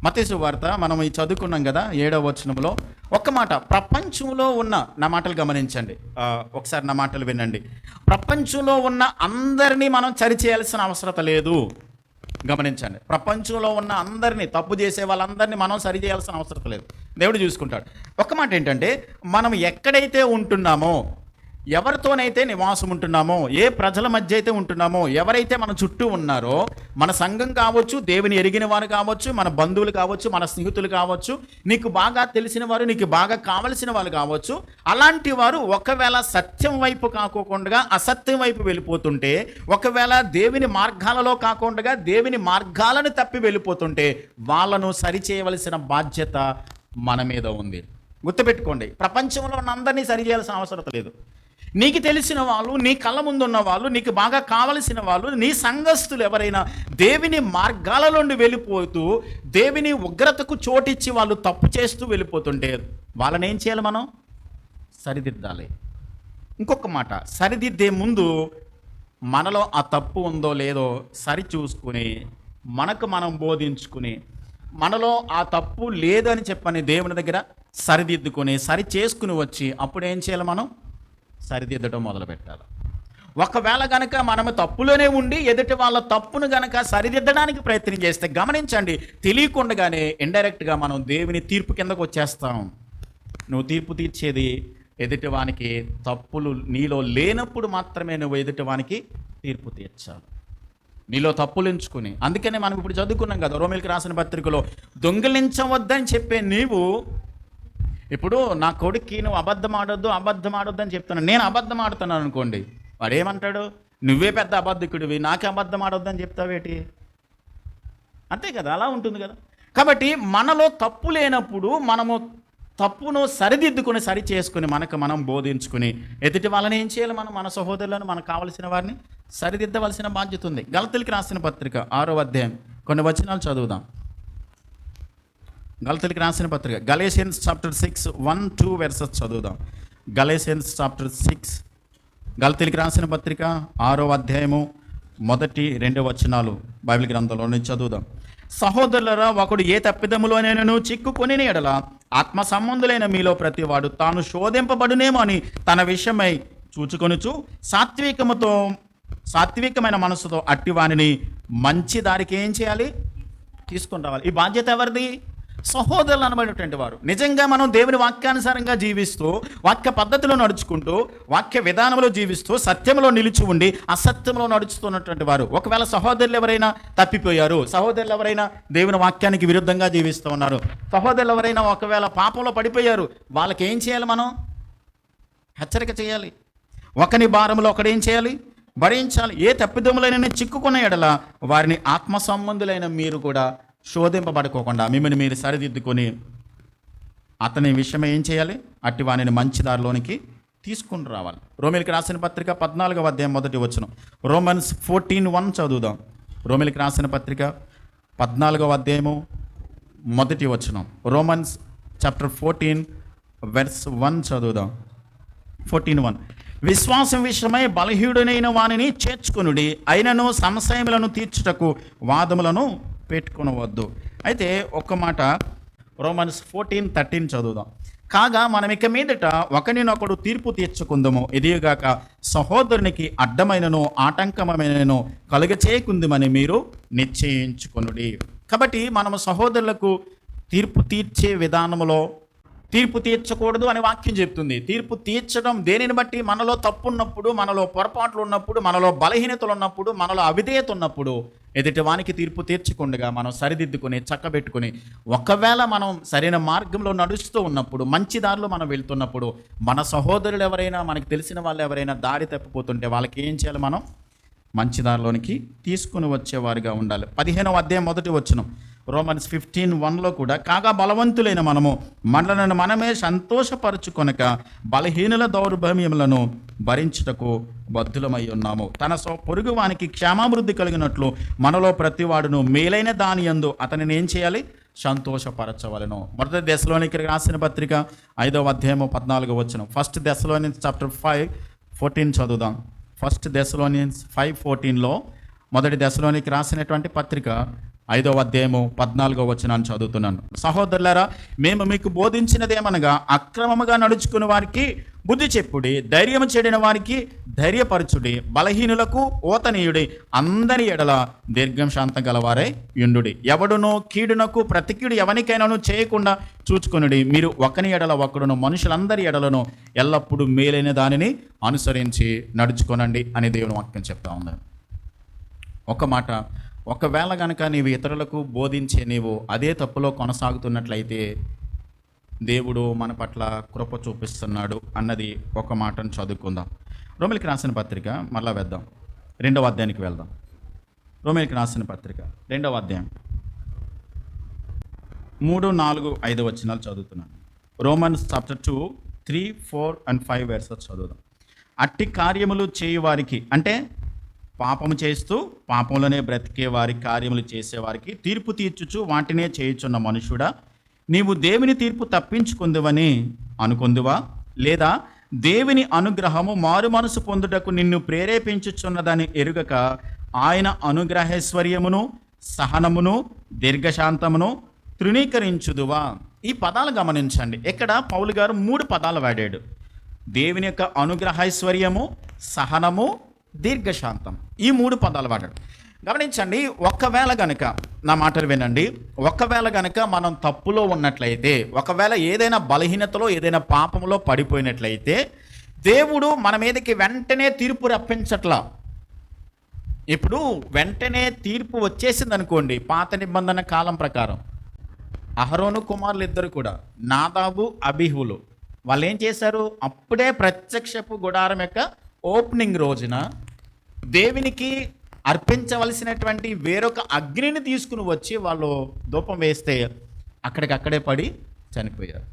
మత్తయి సువార్త మనం ఈ చదువుకున్నాం కదా, 7వ వచనంలో ఒక్క మాట, ప్రపంచంలో ఉన్న, నా మాటలు గమనించండి, ఒకసారి నా మాటలు వినండి. ప్రపంచంలో ఉన్న అందరినీ మనం సరిచేయాల్సిన అవసరం లేదు. గమనించండి, ప్రపంచంలో ఉన్న అందరినీ, తప్పు చేసే వాళ్ళందరినీ మనం సరి చేయాల్సిన అవసరం లేదు, దేవుడు చూసుకుంటాడు. ఒక్క మాట ఏంటంటే, మనం ఎక్కడైతే ఉంటున్నామో, ఎవరితోనైతే నివాసం ఉంటున్నామో, ఏ ప్రజల మధ్య అయితే ఉంటున్నామో, ఎవరైతే మన చుట్టూ ఉన్నారో, మన సంఘం కావచ్చు, దేవుని ఎరిగిన వారు కావచ్చు, మన బంధువులు కావచ్చు, మన స్నేహితులు కావచ్చు, నీకు బాగా తెలిసిన వారు, నీకు బాగా కావలసిన వాళ్ళు కావచ్చు, అలాంటి వారు ఒకవేళ సత్యం వైపు కాకోకుండా అసత్యం వైపు వెళ్ళిపోతుంటే, ఒకవేళ దేవుని మార్గాలలో కాకుండా దేవుని మార్గాలను తప్పి వెళ్ళిపోతుంటే, వాళ్ళను సరిచేయవలసిన బాధ్యత మన మీద ఉంది. గుర్తుపెట్టుకోండి, ప్రపంచంలో ఉన్న అందరినీ సరిచేయాల్సిన అవసరం లేదు. నీకు తెలిసిన వాళ్ళు, నీ కళ్ళ ముందు ఉన్న వాళ్ళు, నీకు బాగా కావలసిన వాళ్ళు, నీ సంఘస్థులు ఎవరైనా దేవుని మార్గాల నుండి వెళ్ళిపోతూ దేవుని ఉగ్రతకు చోటిచ్చి వాళ్ళు తప్పు చేస్తూ వెళ్ళిపోతుంటే, వాళ్ళని ఏం చేయాలి? మనం సరిదిద్దాలి. ఇంకొక మాట, సరిదిద్దే ముందు మనలో ఆ తప్పు ఉందో లేదో సరి చూసుకుని, మనకు మనం బోధించుకుని, మనలో ఆ తప్పు లేదని చెప్పని దేవుని దగ్గర సరిదిద్దుకొని సరి చేసుకుని వచ్చి, అప్పుడు ఏం చేయాలి? మనం సరిదిద్దడం మొదలు పెట్టాలి. ఒకవేళ గనక మనము తప్పులోనే ఉండి ఎదుటి వాళ్ళ తప్పును గనక సరిదిద్దడానికి ప్రయత్నం చేస్తే, గమనించండి, తెలియకుండానే ఇండైరెక్ట్గా మనం దేవుని తీర్పు కిందకు వచ్చేస్తాం. నువ్వు తీర్పు తీర్చేది ఎదుటివానికి తప్పులు నీలో లేనప్పుడు మాత్రమే నువ్వు ఎదుటివానికి తీర్పు తీర్చాలి, నీలో తప్పులు ఎంచుకుని. అందుకనే మనం ఇప్పుడు చదువుకున్నాం కదా, రోమీయులకు రాసిన పత్రికలో, దొంగిలించవద్దని చెప్పే నీవు, ఇప్పుడు నా కొడుక్కి నువ్వు అబద్ధం ఆడొద్దు అని చెప్తున్నాను, నేను అబద్ధం ఆడుతున్నాను అనుకోండి, వాడు ఏమంటాడు? నువ్వే పెద్ద అబద్ధికుడివి, నాకే అబద్ధం ఆడొద్దని చెప్తావేటి? అంతే కదా, అలా ఉంటుంది కదా. కాబట్టి మనలో తప్పు లేనప్పుడు మనము తప్పును సరిదిద్దుకుని సరి చేసుకుని మనకు మనం బోధించుకుని ఎదుటి వాళ్ళని ఏం చేయాలి? మనం మన సహోదరులను, మనకు కావలసిన వారిని సరిదిద్దవలసిన బాధ్యత ఉంది. గలతీయులకు రాసిన పత్రిక 6వ అధ్యాయం కొన్ని వచనాలు చదువుదాం. గలతీయులకు రాసిన పత్రిక, గలేషియన్స్ చాప్టర్ 6 1-2 వెర్సెస్ చదువుదాం. గలేషియన్స్ చాప్టర్ 6, గలతీయులకు రాసిన పత్రిక 6వ అధ్యాయము 1-2 వచనాలు బైబిల్ గ్రంథంలో నుంచి చదువుదాం. సహోదరులరా, ఒకడు ఏ తప్పిదములోనైనను చిక్కుకొని ఎడల ఆత్మ సంబంధులైన మీలో ప్రతివాడు తాను శోధింపబడునేమో అని తన విషయమై చూచుకొనుచు సాత్వికమైన మనసుతో అట్టివానిని మంచి దారికి ఏం చేయాలి? తీసుకొని రావాలి. ఈ బాధ్యత ఎవరిది? సహోదరులు అనబడినటువంటి వారు. నిజంగా మనం దేవుని వాక్యానుసారంగా జీవిస్తూ, వాక్య పద్ధతిలో నడుచుకుంటూ, వాక్య విధానంలో జీవిస్తూ, సత్యంలో నిలిచి ఉండి అసత్యంలో నడుచుతున్నటువంటి వారు. ఒకవేళ సహోదరులు ఎవరైనా తప్పిపోయారు, సహోదరులు ఎవరైనా దేవుని వాక్యానికి విరుద్ధంగా జీవిస్తూ ఉన్నారు, సహోదరులు ఎవరైనా ఒకవేళ పాపంలో పడిపోయారు, వాళ్ళకి ఏం చేయాలి? మనం హెచ్చరిక చేయాలి. ఒకని భారంలో ఒకడేం చేయాలి? భరించాలి. ఏ తప్పిదములైనా చిక్కుకున్న ఎడల వారిని ఆత్మ సంబంధులైన మీరు కూడా శోధింపబడుకోకుండా మిమ్మల్ని మీరు సరిదిద్దుకొని అతని విషయం ఏం చేయాలి? అట్టి వానిని మంచి దారిలోనికి తీసుకుని రావాలి. రోమీయులకు రాసిన పత్రిక 14వ అధ్యాయం 1వ వచనం, రోమన్స్ 14:1 చదువుదాం. రోమీయులకు రాసిన పత్రిక 14వ అధ్యాయము 1వ వచనం, రోమన్స్ చాప్టర్ 14 వెర్స్ 1 చదువుదాం. 14:1, విశ్వాసం విషయమై బలహీనుడైన వానిని చేర్చుకొనుడి, అయినను సంశయములను తీర్చుటకు వాదములను పెట్టుకొనవద్దు. అయితే ఒక్క మాట, రోమన్స్ 14:13 చదువుదాం. కాగా మనం ఇక మీదట ఒకరినొకడు తీర్పు తీర్చుకుందాము, ఎదిగాక సహోదరునికి అడ్డమైనను ఆటంకమైనను కలుగచేయకుందుమని మీరు నిశ్చయించుకొనుడి. కాబట్టి మనము సహోదరులకు తీర్పు తీర్చే విధానంలో తీర్పు తీర్చకూడదు అని వాక్యం చెప్తుంది. తీర్పు తీర్చడం దేనిని బట్టి? మనలో తప్పు ఉన్నప్పుడు, మనలో పొరపాట్లు ఉన్నప్పుడు, మనలో బలహీనతలు ఉన్నప్పుడు, మనలో అవిధేయత ఉన్నప్పుడు ఎదుటి వానికి తీర్పు తీర్చకుండా మనం సరిదిద్దుకుని చక్కబెట్టుకుని, ఒకవేళ మనం సరైన మార్గంలో నడుస్తూ ఉన్నప్పుడు, మంచి దారిలో మనం వెళ్తున్నప్పుడు, మన సహోదరులు ఎవరైనా, మనకు తెలిసిన వాళ్ళు ఎవరైనా దారి తప్పిపోతుంటే వాళ్ళకి ఏం చేయాలి? మనం మంచి దారిలోనికి తీసుకుని వచ్చేవారుగా ఉండాలి. 15వ అధ్యాయం 1వ వచనం, రోమన్స్ 15:1 కూడా కాగా బలవంతులైన మనము మనలను మనమే సంతోషపరచుకొనక బలహీనుల దౌర్భమ్యములను భరించుటకు బద్ధులమై ఉన్నాము. తన పొరుగు వానికి క్షేమాభివృద్ధి కలిగినట్లు మనలో ప్రతివాడును మేలైన దాని యందు అతనిని ఏం చేయాలి? సంతోషపరచవలెను. మొదటి దెస్సలోనికీయులకు రాసిన పత్రిక 5వ అధ్యాయము 14వ వచనం. ఫస్ట్ దెస్సలోనియన్స్ చాప్టర్ 5:14 చదువుదాం. ఫస్ట్ దెస్సలోనియన్స్ 5:14లో మొదటి దెస్సలోనికి రాసినటువంటి పత్రిక 5వ అధ్యాయము 14వ వచనాన్ని చదువుతున్నాను. సహోదరులారా, మేము మీకు బోధించినదేమనగా అక్రమముగా నడుచుకుని వారికి బుద్ధి చెప్పుడి, ధైర్యము చెడిన వారికి ధైర్యపరచుడి, బలహీనులకు ఓతనీయుడి, అందరి ఎడల దీర్ఘం శాంతం గలవారై యుండుడి. ఎవడునో కీడునకు ప్రతికీడు ఎవనికైనాను చేయకుండా చూచుకొనుడి. మీరు ఒకని ఎడల ఒకడును మనుషులందరి ఎడలను ఎల్లప్పుడూ మేలైన దానిని అనుసరించి నడుచుకొనండి అని దేవుని వాక్యం చెప్తా ఉంది. ఒక మాట, ఒకవేళ కనుక నీవు ఇతరులకు బోధించే నీవు అదే తప్పులో కొనసాగుతున్నట్లయితే దేవుడు మన పట్ల కృప చూపిస్తున్నాడు అన్నది ఒక మాటను చదువుకుందాం. రోమిలికి రాసిన పత్రిక మళ్ళా వెళ్దాం, 2వ అధ్యాయానికి వెళ్దాం. రోమిలికి రాసిన పత్రిక 2వ అధ్యాయం 3, 4, 5 వచనాలు చదువుతున్నాను. రోమన్స్ చాప్టర్ 2, 3, 4 and 5 verses చదువుదాం. అట్టి కార్యములు చేయువారికి, అంటే పాపము చేస్తూ పాపంలోనే బ్రతికే వారి కార్యములు చేసేవారికి తీర్పు తీర్చుచు వాటినే చేయుచున్న మనుషుడా, నీవు దేవుని తీర్పు తప్పించుకుందువని అనుకుందువా? లేదా దేవుని అనుగ్రహము మారు మనసు పొందుటకు నిన్ను ప్రేరేపించుచున్నదని ఎరుగక ఆయన అనుగ్రహైశ్వర్యమును సహనమును దీర్ఘశాంతమును తృణీకరించుదువా? ఈ పదాలు గమనించండి. ఇక్కడ పౌలు గారు 3 పదాలు వాడాడు. దేవుని యొక్క అనుగ్రహైశ్వర్యము, సహనము, దీర్ఘశాంతం, ఈ 3 పదాలు వాడాడు. గమనించండి. ఒకవేళ గనక, నా మాటలు వినండి, ఒకవేళ గనక మనం తప్పులో ఉన్నట్లయితే, ఒకవేళ ఏదైనా బలహీనతలో ఏదైనా పాపంలో పడిపోయినట్లయితే దేవుడు మన మీదకి వెంటనే తీర్పు రప్పించట్లా. ఇప్పుడు వెంటనే తీర్పు వచ్చేసింది అనుకోండి, పాత నిబంధన కాలం ప్రకారం అహరోను కుమారులు ఇద్దరు కూడా, నాదాబు అబీహులు, వాళ్ళు ఏం చేశారు? అప్పుడే ప్రత్యక్షపు గుడారం యొక్క ఓపెనింగ్ రోజున దేవునికి అర్పించవలసినటువంటి వేరొక అగ్నిని తీసుకుని వచ్చి వాళ్ళు ధూపం వేస్తే అక్కడికక్కడే పడి చనిపోయారు.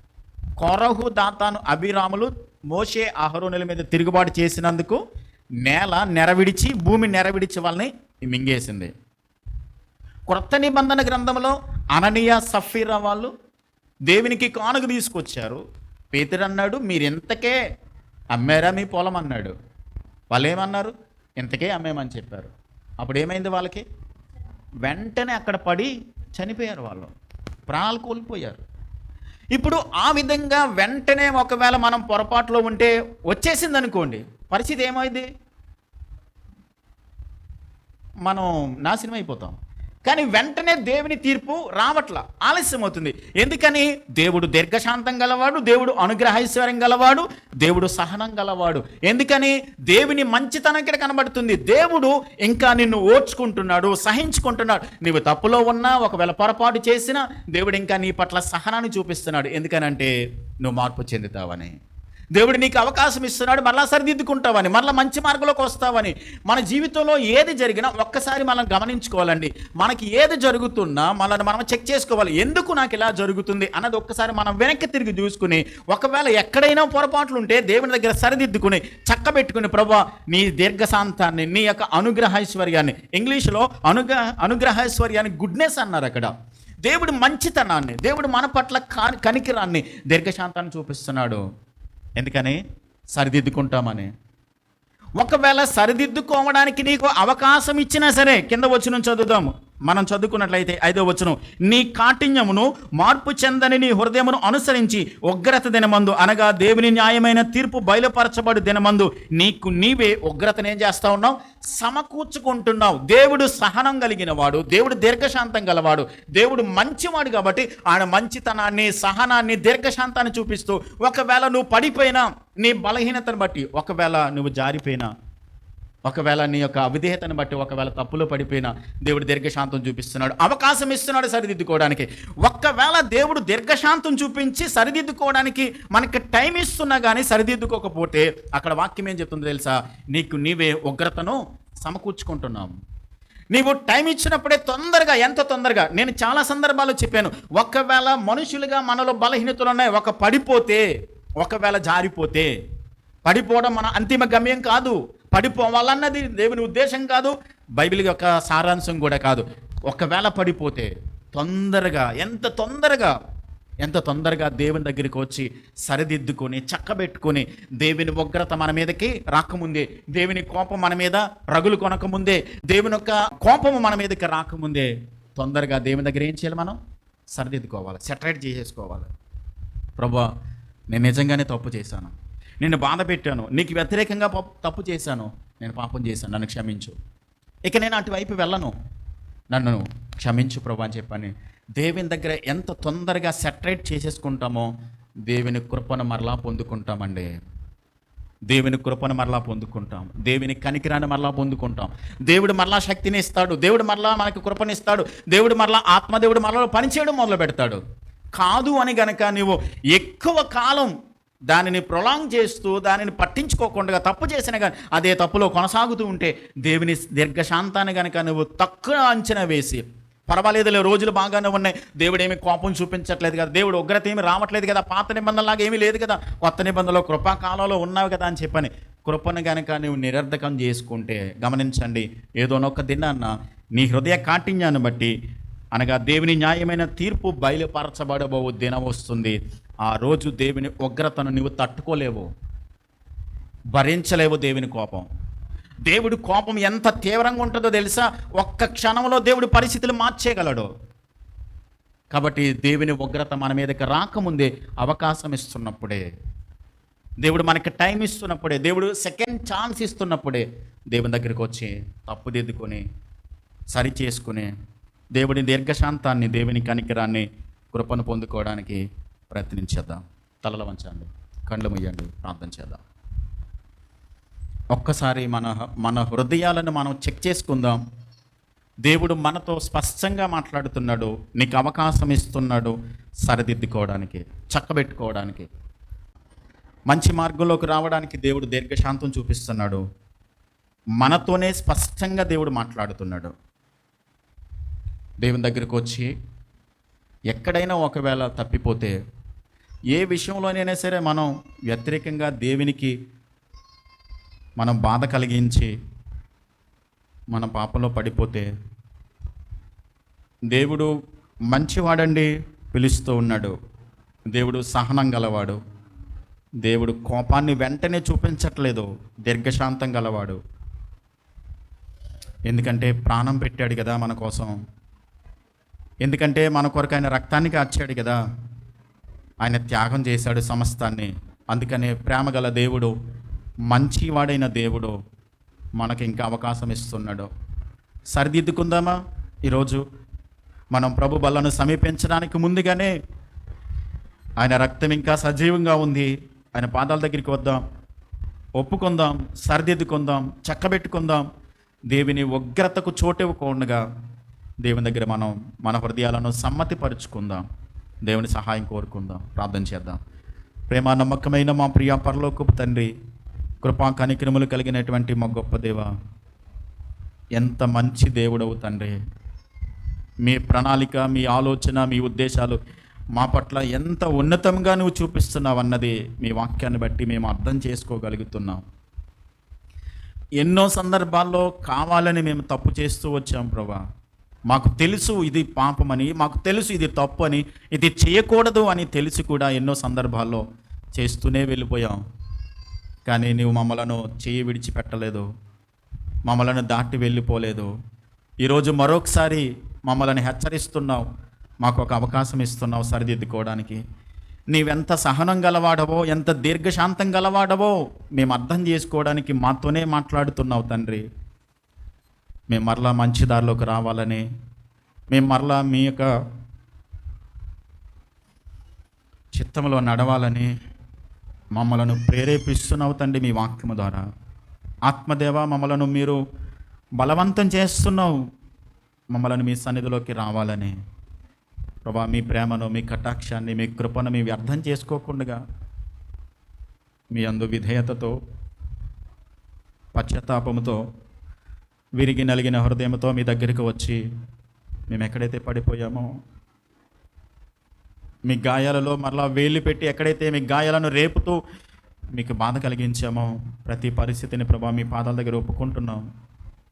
కోరహు, దాతాను, అభిరాములు మోషే అహరోనుల మీద తిరుగుబాటు చేసినందుకు నేల నెరవిడిచి, భూమి నెరవిడిచి వాళ్ళని మింగేసింది. క్రొత్త నిబంధన గ్రంథంలో అననీయ, సఫీరా వాళ్ళు దేవునికి కానుక తీసుకొచ్చారు. పేతురు అన్నాడు, మీరు ఇంతకే అమ్మారా మీ పొలం అన్నాడు. వాళ్ళు ఏమన్నారు? ఇంతకే అమ్మేమని చెప్పారు. అప్పుడు ఏమైంది? వాళ్ళకి వెంటనే అక్కడ పడి చనిపోయారు, వాళ్ళు ప్రాణాలు కోల్పోయారు. ఇప్పుడు ఆ విధంగా వెంటనే ఒకవేళ మనం పొరపాటులో ఉంటే వచ్చేసింది అనుకోండి, పరిస్థితి ఏమైంది? మనం నాశనం అయిపోతాం. కానీ వెంటనే దేవుని తీర్పు రావట్ల, ఆలస్యం అవుతుంది. ఎందుకని? దేవుడు దీర్ఘశాంతం గలవాడు, దేవుడు అనుగ్రహైశ్వర్యం గలవాడు, దేవుడు సహనం గలవాడు. ఎందుకని? దేవుని మంచితనం ఇక్కడ కనబడుతుంది. దేవుడు ఇంకా నిన్ను ఓర్చుకుంటున్నాడు, సహించుకుంటున్నాడు. నీవు తప్పులో ఉన్నా, ఒకవేళ పొరపాటు చేసినా దేవుడు ఇంకా నీ పట్ల సహనాన్ని చూపిస్తున్నాడు. ఎందుకనంటే నువ్వు మార్పు చెందుతావని. దేవుడు నీకు అవకాశం ఇస్తున్నాడు, మరలా సరిదిద్దుకుంటావని, మరలా మంచి మార్గంలోకి వస్తావని. మన జీవితంలో ఏది జరిగినా ఒక్కసారి మనం గమనించుకోవాలండి. మనకి ఏది జరుగుతున్నా మనల్ని మనం చెక్ చేసుకోవాలి. ఎందుకు నాకు ఇలా జరుగుతుంది అన్నది ఒక్కసారి మనం వెనక్కి తిరిగి చూసుకుని, ఒకవేళ ఎక్కడైనా పొరపాట్లు ఉంటే దేవుని దగ్గర సరిదిద్దుకుని చక్కబెట్టుకుని, ప్రభువా నీ దీర్ఘశాంతాన్ని, నీ యొక్క అనుగ్రహైశ్వర్యాన్ని, ఇంగ్లీష్లో అనుగ్రహైశ్వర్యాన్ని గుడ్నెస్ అన్నారు అక్కడ. దేవుడు మంచితనాన్ని, దేవుడు మన పట్ల కనికిరాన్ని, దీర్ఘశాంతాన్ని చూపిస్తున్నాడు. ఎందుకని? సరిదిద్దుకుంటామని. ఒకవేళ సరిదిద్దుకోవడానికి నీకు అవకాశం ఇచ్చినా సరే, కింద వచనం చదువుదాము. మనం చదువుకున్నట్లయితే 5వ వచనం, నీ కాఠిన్యమును మార్పు చెందని నీ హృదయమును అనుసరించి ఉగ్రత దినమందు, అనగా దేవుని న్యాయమైన తీర్పు బయలుపరచబడు దినమందు నీకు నీవే ఉగ్రతను ఏం చేస్తా ఉన్నావు? సమకూర్చుకుంటున్నావు. దేవుడు సహనం కలిగిన వాడు, దేవుడు దీర్ఘశాంతం గలవాడు, దేవుడు మంచివాడు. కాబట్టి ఆయన మంచితనాన్ని, సహనాన్ని, దీర్ఘశాంతాన్ని చూపిస్తూ, ఒకవేళ నువ్వు పడిపోయినా నీ బలహీనతను బట్టి, ఒకవేళ నువ్వు జారిపోయినా, ఒకవేళ నీ యొక్క అవిధేయతను బట్టి ఒకవేళ తప్పులో పడిపోయినా దేవుడు దీర్ఘశాంతం చూపిస్తున్నాడు, అవకాశం ఇస్తున్నాడు సరిదిద్దుకోవడానికి. ఒకవేళ దేవుడు దీర్ఘశాంతం చూపించి సరిదిద్దుకోవడానికి మనకి టైం ఇస్తున్నా కానీ సరిదిద్దుకోకపోతే అక్కడ వాక్యం ఏం చెప్తుందో తెలుసా? నీకు నీవే ఉగ్రతను సమకూర్చుకుంటున్నావు. నీవు టైం ఇచ్చినప్పుడే తొందరగా, ఎంత తొందరగా. నేను చాలా సందర్భాల్లో చెప్పాను, ఒకవేళ మనుషులుగా మనలో బలహీనతలు ఉన్నాయి, ఒకవేళ జారిపోతే, పడిపోవడం మన అంతిమ గమ్యం కాదు, పడిపోవాలన్నది దేవుని ఉద్దేశం కాదు, బైబిల్ యొక్క సారాంశం కూడా కాదు. ఒకవేళ పడిపోతే ఎంత తొందరగా దేవుని దగ్గరికి వచ్చి సరిదిద్దుకొని చక్కబెట్టుకొని, దేవుని ఉగ్రత మన మీదకి రాకముందే, దేవుని కోపం మన మీద రగులు కొనకముందే, దేవుని యొక్క కోపము మన మీదకి రాకముందే తొందరగా దేవుని దగ్గర ఏం చేయాలి? మనం సరిదిద్దుకోవాలి, సెటరేట్ చేసేసుకోవాలి. ప్రభువా, నేను నిజంగానే తప్పు చేశాను, నిన్ను బాధ పెట్టాను, నీకు వ్యతిరేకంగా తప్పు చేశాను, నేను పాపం చేశాను, నన్ను క్షమించు, ఇక నేను అటువైపు వెళ్ళను, నన్ను క్షమించు ప్రభు అని చెప్పని దేవుని దగ్గర ఎంత తొందరగా సెటరేట్ చేసేసుకుంటామో దేవుని కృపను మరలా పొందుకుంటామండి. దేవుని కృపను మరలా పొందుకుంటాం, దేవుని కనికిరాన్ని మరలా పొందుకుంటాం. దేవుడు మరలా శక్తిని ఇస్తాడు, దేవుడు మరలా మనకు కృపనిస్తాడు, దేవుడు మరలా ఆత్మదేవుడు మరలా పనిచేయడం మొదలు పెడతాడు. కాదు అని గనక నువ్వు ఎక్కువ కాలం దానిని ప్రొలాంగ్ చేస్తూ దానిని పట్టించుకోకుండా తప్పు చేసిన కానీ అదే తప్పులో కొనసాగుతూ ఉంటే, దేవుని దీర్ఘశాంతాన్ని కనుక నువ్వు తక్కువ అంచనా వేసి, పర్వాలేదులే రోజులు బాగానే ఉన్నాయి, దేవుడు ఏమి కోపం చూపించట్లేదు కదా, దేవుడు ఉగ్రత ఏమి రావట్లేదు కదా, పాత నిబంధనలాగా ఏమీ లేదు కదా, కొత్త నిబంధనలో కృపాకాలంలో ఉన్నావు కదా అని చెప్పని కృపను కనుక నువ్వు నిరర్ధకం చేసుకుంటే, గమనించండి, ఏదోనొక్క దినాన్న నీ హృదయ కాఠిన్యాన్ని బట్టి, అనగా దేవుని న్యాయమైన తీర్పు బయలుపరచబడబో దినం వస్తుంది. ఆ రోజు దేవుని ఉగ్రతను నువ్వు తట్టుకోలేవు, భరించలేవు. దేవుని కోపం, దేవుడి కోపం ఎంత తీవ్రంగా ఉంటుందో తెలుసా? ఒక్క క్షణంలో దేవుడి పరిస్థితులు మార్చేయగలడు. కాబట్టి దేవుని ఉగ్రత మన మీదకి రాకముందే అవకాశం ఇస్తున్నప్పుడే, దేవుడు మనకి టైం ఇస్తున్నప్పుడే, దేవుడు సెకండ్ ఛాన్స్ ఇస్తున్నప్పుడే దేవుని దగ్గరికి వచ్చి తప్పుదిద్దుకొని సరి చేసుకుని దేవుని దీర్ఘశాంతాన్ని, దేవుని కనికరాన్ని, కృపను పొందుకోవడానికి ప్రయత్నించేద్దాం. తలల వంచండి, కళ్ళు మూయండి, ప్రార్థన చేద్దాం. ఒక్కసారి మన హృదయాలను మనం చెక్ చేసుకుందాం. దేవుడు మనతో స్పష్టంగా మాట్లాడుతున్నాడు, నీకు అవకాశం ఇస్తున్నాడు సరిదిద్దుకోవడానికి, చక్కబెట్టుకోవడానికి, మంచి మార్గంలోకి రావడానికి దేవుడు దీర్ఘశాంతం చూపిస్తున్నాడు. మనతోనే స్పష్టంగా దేవుడు మాట్లాడుతున్నాడు. దేవుని దగ్గరికి వచ్చి ఎక్కడైనా ఒకవేళ తప్పిపోతే, ఏ విషయంలోనైనా సరే మనం వ్యతిరేకంగా దేవునికి మనం బాధ కలిగించి మన పాపంలో పడిపోతే, దేవుడు మంచివాడండి పిలుస్తూ ఉన్నాడు. దేవుడు సహనం గలవాడు, దేవుడు కోపాన్ని వెంటనే చూపించట్లేదు, దీర్ఘశాంతం గలవాడు. ఎందుకంటే ప్రాణం పెట్టాడు కదా మన కోసం, ఎందుకంటే మన కొరకు ఆయన రక్తాన్ని కార్చాడు కదా, ఆయన త్యాగం చేశాడు సమస్తాన్ని. అందుకనే ప్రేమగల దేవుడు, మంచివాడైన దేవుడు మనకి ఇంకా అవకాశం ఇస్తున్నాడు. సరిదిద్దుకుందామా? ఈరోజు మనం ప్రభు బల్లను సమీపించడానికి ముందుగానే ఆయన రక్తం ఇంకా సజీవంగా ఉంది, ఆయన పాదాల దగ్గరికి వద్దాం, ఒప్పుకుందాం, సరిదిద్దుకుందాం, చక్కబెట్టుకుందాం. దేవుని ఉగ్రతకు చోటివ్వకుండా దేవుని దగ్గర మనం మన హృదయాలను సమ్మతిపరుచుకుందాం, దేవుని సహాయం కోరుకుందాం, ప్రార్థన చేద్దాం. ప్రేమ నమ్మకమైన మా ప్రియ పరలోకపు తండ్రి, కృపా కనికరములు కలిగినటువంటి మా గొప్ప దేవ, ఎంత మంచి దేవుడవు తండ్రి. మీ ప్రణాళిక, మీ ఆలోచన, మీ ఉద్దేశాలు మా పట్ల ఎంత ఉన్నతంగా నువ్వు చూపిస్తున్నావు అన్నది మీ వాక్యాన్ని బట్టి మేము అర్థం చేసుకోగలుగుతున్నాం. ఎన్నో సందర్భాల్లో కావాలని మేము తప్పు చేస్తూ వచ్చాం ప్రభా. మాకు తెలుసు ఇది పాపమని, మాకు తెలుసు ఇది తప్పు అని, ఇది చేయకూడదు అని తెలిసి కూడా ఎన్నో సందర్భాల్లో చేస్తూనే వెళ్ళిపోయాం. కానీ నీవు మమ్మలను చేయి విడిచిపెట్టలేదు, మమ్మలను దాటి వెళ్ళిపోలేదు. ఈరోజు మరొకసారి మమ్మల్ని హెచ్చరిస్తున్నావు, మాకు ఒక అవకాశం ఇస్తున్నావు సరిదిద్దుకోవడానికి. నీవెంత సహనం గలవాడవో, ఎంత దీర్ఘశాంతం గలవాడవో మేము అర్థం చేసుకోవడానికి మాతోనే మాట్లాడుతున్నావు తండ్రి. మేము మరలా మంచి దారిలోకి రావాలని, మేము మరలా మీ యొక్క చిత్తంలో నడవాలని మమ్మలను ప్రేరేపిస్తున్నావు తండ్రి. మీ వాక్యము ద్వారా ఆత్మదేవ మమ్మలను మీరు బలవంతం చేస్తున్నావు, మమ్మలను మీ సన్నిధిలోకి రావాలని. ప్రభా, మీ ప్రేమను, మీ కటాక్షాన్ని, మీ కృపను మీ వ్యర్థం చేసుకోకుండా మీ అందు విధేయతతో, పశ్చాత్తాపముతో విరిగి నలిగిన హృదయంతో మీ దగ్గరికి వచ్చి మేము ఎక్కడైతే పడిపోయామో, మీ గాయాలలో మరలా వేలు పెట్టి ఎక్కడైతే మీ గాయాలను రేపుతూ మీకు బాధ కలిగించామో ప్రతి పరిస్థితిని ప్రభా మీ పాదాల దగ్గర ఒప్పుకుంటున్నాం,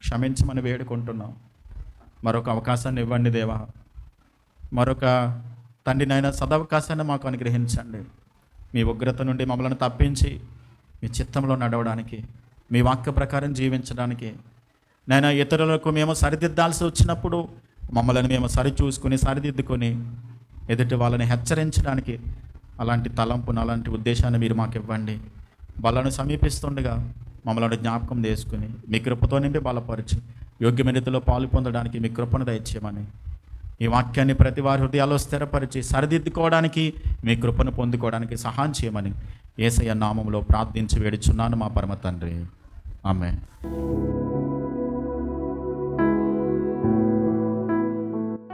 క్షమించమని వేడుకుంటున్నాం. మరొక అవకాశాన్ని ఇవ్వండి దేవా, మరొక తండ్రినైనా సదవకాశాన్ని మాకు అనుగ్రహించండి. మీ ఉగ్రత నుండి మమ్మల్ని తప్పించి మీ చిత్తంలో నడవడానికి, మీ వాక్య ప్రకారం జీవించడానికి, నైనా ఇతరులకు మేము సరిదిద్దాల్సి వచ్చినప్పుడు మమ్మల్ని మేము సరిచూసుకుని సరిదిద్దుకొని ఎదుటి వాళ్ళని హెచ్చరించడానికి అలాంటి తలంపును, అలాంటి ఉద్దేశాన్ని మీరు మాకు ఇవ్వండి. వాళ్ళను సమీపిస్తుండగా మమ్మల్ని జ్ఞాపకం చేసుకుని మీ కృపతో నింపి బలపరిచి యోగ్యమైన రీతిలో పాలు పొందడానికి మీ కృపను దయచేయమని, ఈ వాక్యాన్ని ప్రతి వారి హృదయాల్లో స్థిరపరిచి సరిదిద్దుకోవడానికి మీ కృపను పొందుకోవడానికి సహాయం చేయమని యేసయ్య నామములో ప్రార్థించి వేడుచున్నాను మా పరమ తండ్రి. ఆమేన్.